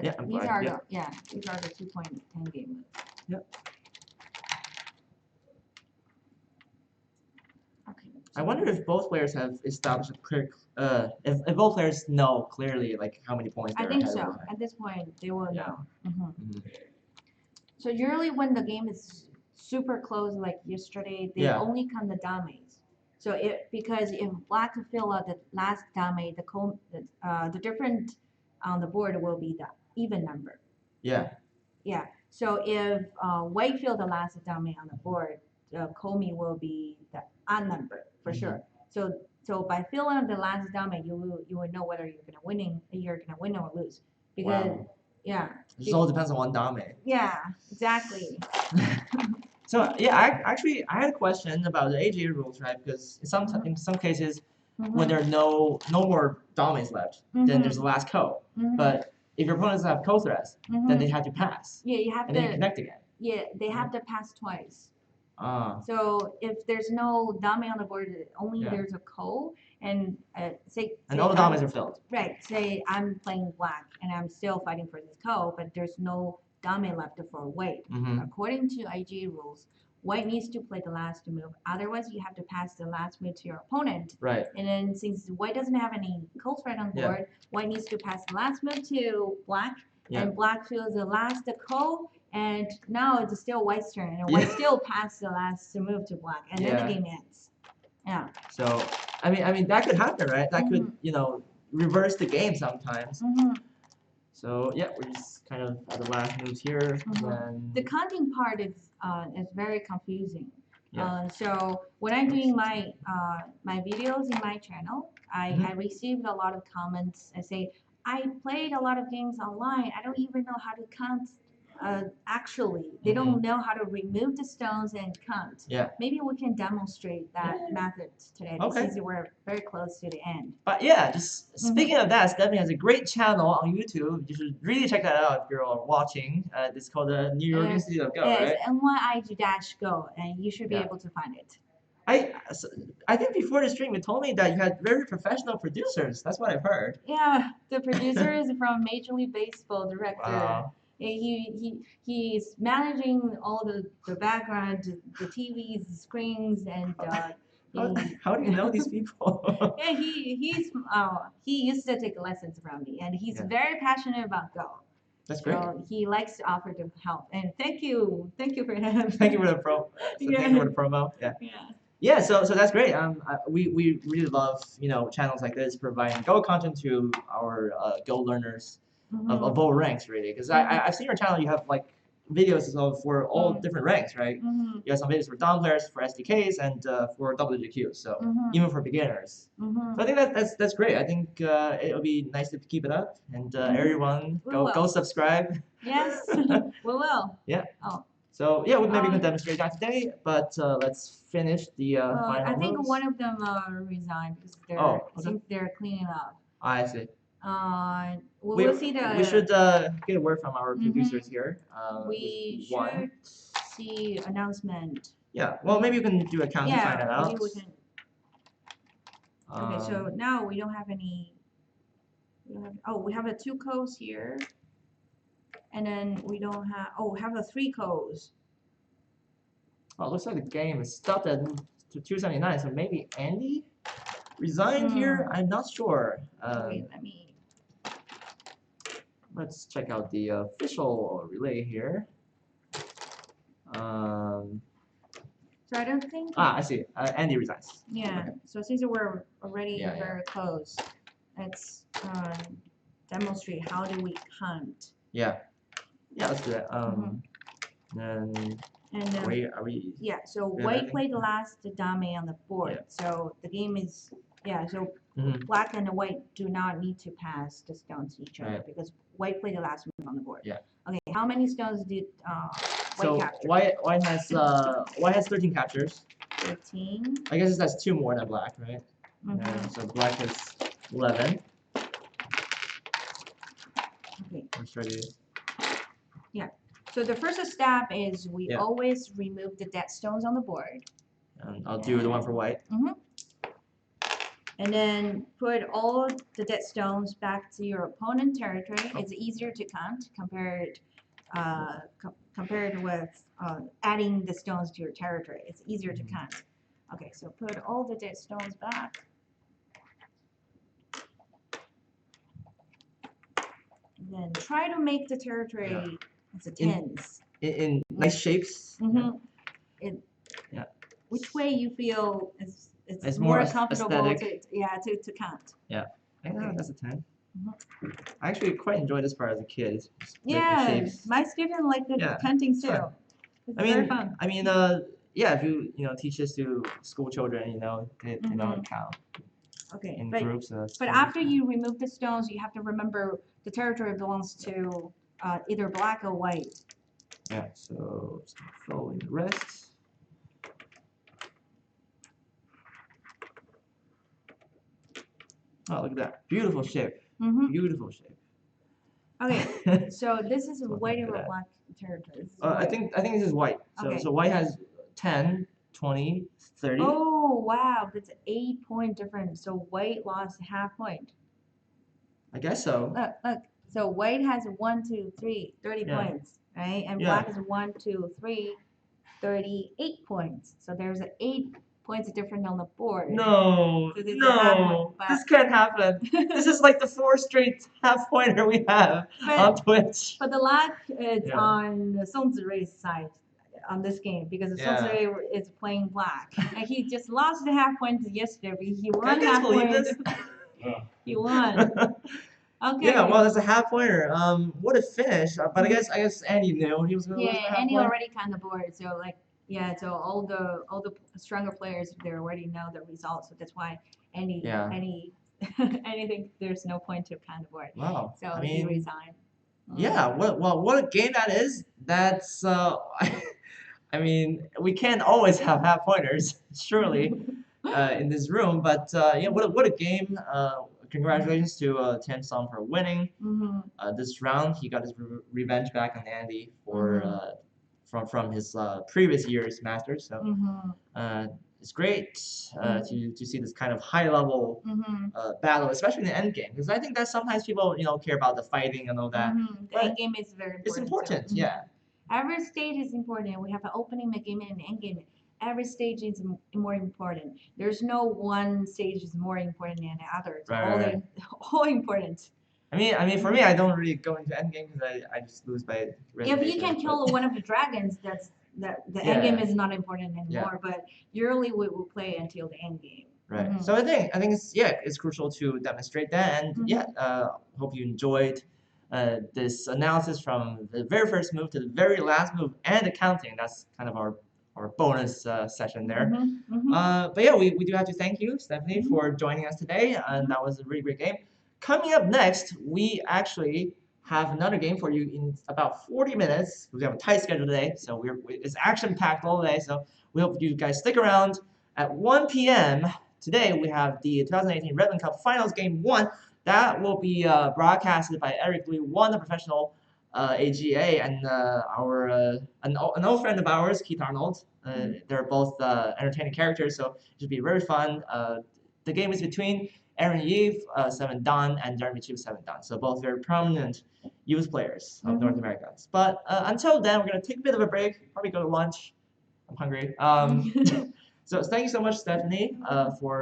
B: These are the 2 point end game moves.
A: Yep.
B: Okay.
A: I wonder if both players have established a clear. If both players know clearly like how many points.
B: I think so. At this point, they will know. So usually when the game is super close, like yesterday, they only count the damage. So because if Black fill out the last damage, the difference on the board will be the even number. Yeah. So if White fill the last damage on the board, the Comey will be the odd number for sure. So by filling up the last damage, you will know whether you're gonna win or lose because
A: it all depends on one damage.
B: Yeah, exactly.
A: So I had a question about the AGA rules, right? Because in some cases, when there are no more domains left, then there's the last code. But if your opponents have code threats, then they have to pass.
B: Yeah, you have
A: and then you connect again.
B: Yeah, they have to pass twice. So if there's no domain on the board, only there's a code, and say
A: all the domains are filled.
B: Right. Say I'm playing Black and I'm still fighting for this code, but there's no domain left for White. According to IGA rules, White needs to play the last move. Otherwise, you have to pass the last move to your opponent.
A: Right.
B: And then since White doesn't have any code threat on board, White needs to pass the last move to Black, and Black fills the last code. And now it's still White's turn, and White still passes the last move to Black, and then the game ends. Yeah.
A: So I mean that could happen, right? That could reverse the game sometimes. So yeah, we're just kind of at the last moves here. Then
B: the counting part is very confusing.
A: Yeah.
B: So when I'm doing my videos in my channel, I received a lot of comments and say, I played a lot of games online. I don't even know how to count. Actually, they don't know how to remove the stones and count.
A: Yeah.
B: Maybe we can demonstrate that method today.
A: Okay.
B: Since we're very close to the end.
A: But yeah, just speaking of that, Stephanie has a great channel on YouTube. You should really check that out if you're watching. It's called the New York Institute of Go, right?
B: It's NYIG-Go, and you should be able to find it.
A: I think before the stream you told me that you had very professional producers. That's what I've heard.
B: Yeah, the producer is from Major League Baseball director.
A: Wow.
B: He's managing all the background, the TVs, the screens, and
A: how do you know these people?
B: yeah, he used to take lessons from me, and he's very passionate about Go.
A: That's great.
B: So he likes to offer to help, and thank you for him.
A: Thank you for the pro. Thank you for the promo. Yeah.
B: Yeah.
A: Yeah, so that's great. We really love channels like this providing Go content to our Go learners of all ranks really. Because I've seen your channel. You have like videos for all different ranks, right? You have some videos for DOM players, for SDKs, and for WGQ. So even for beginners. So I think that's great. I think it'll be nice to keep it up, and everyone go subscribe.
B: Yes, we will.
A: Yeah.
B: Oh.
A: So yeah, we maybe can demonstrate that today, but let's finish the final
B: I think
A: moves.
B: one of them resigned because they're cleaning up.
A: I see.
B: We'll see the.
A: We should get a word from our producers here.
B: We should see announcement.
A: Yeah. Well, maybe you can do a count to find that out.
B: Maybe we can. Okay, so now we don't have any. We have the 2 codes here. And then we don't have, we have the 3 codes.
A: Oh, it looks like the game is stopped at 279, so maybe Andy resigned here? I'm not sure.
B: Wait, let me...
A: Let's check out the official relay here.
B: So I don't think...
A: I see. Andy resigns.
B: Yeah, okay. So since we're already very close, let's demonstrate how do we count.
A: Yeah. Yeah, let's do that. And are we?
B: Yeah. So white played the last dame on the board.
A: Yeah.
B: So the game is So black and white do not need to pass the stones to each other because white played the last move on the board.
A: Yeah. Okay.
B: How many stones did white capture?
A: White has 13 captures.
B: 13.
A: I guess that's 2 more than black, right? So black has 11. Okay. Let's try to.
B: Yeah. So the first step is we always remove the dead stones on the board.
A: And I'll do the one for white.
B: And then put all the dead stones back to your opponent territory. It's easier to count compared with adding the stones to your territory. It's easier to count. Okay, so put all the dead stones back. And then try to make the territory as a tens.
A: In nice shapes.
B: Which way you feel is
A: more
B: comfortable to count.
A: Yeah. I think that's a 10. I actually quite enjoyed this part as a kid.
B: Yeah, my student liked the counting too. It's very fun.
A: I mean, if you teach this to school children, they know how to count.
B: Okay,
A: in groups.
B: But after you remove the stones, you have to remember the territory belongs to either black or white.
A: Yeah. So just fill in the rest. Oh, look at that. Beautiful shape. Beautiful shape.
B: Okay, so this is white or black territory.
A: I think this is white. So white has 10, 20, 30.
B: Oh, wow. That's an 8-point difference. So white lost half point.
A: I guess so.
B: Look. So white has 1, 2, 3, 30 points, right? And black is 1, 2, 3, 38 points. So there's an 8 points difference on the board.
A: No, this can't happen. This is like the 4th straight half-pointer we have on Twitch.
B: But the luck is on Song Zirui's side. on this game because
A: Yeah.
B: Zirui is playing black. And he just lost the half point yesterday, but he won
A: Can you guys
B: half
A: believe
B: point.
A: this?
B: He won. Okay.
A: Yeah, well, that's a half pointer. What a finish! But I guess Andy knew he was going to lose
B: Yeah,
A: the half
B: Andy
A: point.
B: already kind of bored. So like, yeah, so all the stronger players they already know the results. So that's why Andy
A: Yeah.
B: anything there's no point to kind of board.
A: Wow.
B: So
A: I
B: he
A: mean,
B: resigned.
A: yeah. What a game that is. That's I mean, we can't always have half pointers, surely, in this room. But yeah, what a game. Congratulations to Tim Song for winning this round. He got his revenge back on Andy for from his previous year's Masters. So it's great to see this kind of high level battle, especially in the end game, because I think that sometimes people care about the fighting and all that.
B: The end game is very important.
A: It's important,
B: so,
A: yeah.
B: Every stage is important. We have an opening, mid game, and end game. Every stage is more important. There's no one stage is more important than the other. It's
A: Right.
B: all important.
A: I mean, for me, I don't really go into endgame because I just lose by
B: If you can kill one of the dragons, the end game is not important anymore. But usually we will play until the end game.
A: Right. So I think it's crucial to demonstrate that, and hope you enjoyed this analysis from the very first move to the very last move and the counting. That's kind of our bonus session there. But yeah, we do have to thank you, Stephanie, for joining us today, and that was a really great game. Coming up next, we actually have another game for you in about 40 minutes. We have a tight schedule today, so it's action-packed all day. So we hope you guys stick around. At 1 p.m. today, we have the 2018 Redmond Cup Finals Game 1. That will be broadcasted by Eric Liu, one professional AGA, and an old friend of ours, Keith Arnold. They're both entertaining characters, so it should be very fun. The game is between Aaron Yee, 7 Dan, and Jeremy Chu, 7 Dan. So both very prominent youth players of North America. But until then, we're going to take a bit of a break, probably go to lunch. I'm hungry. So thank you so much, Stephanie, for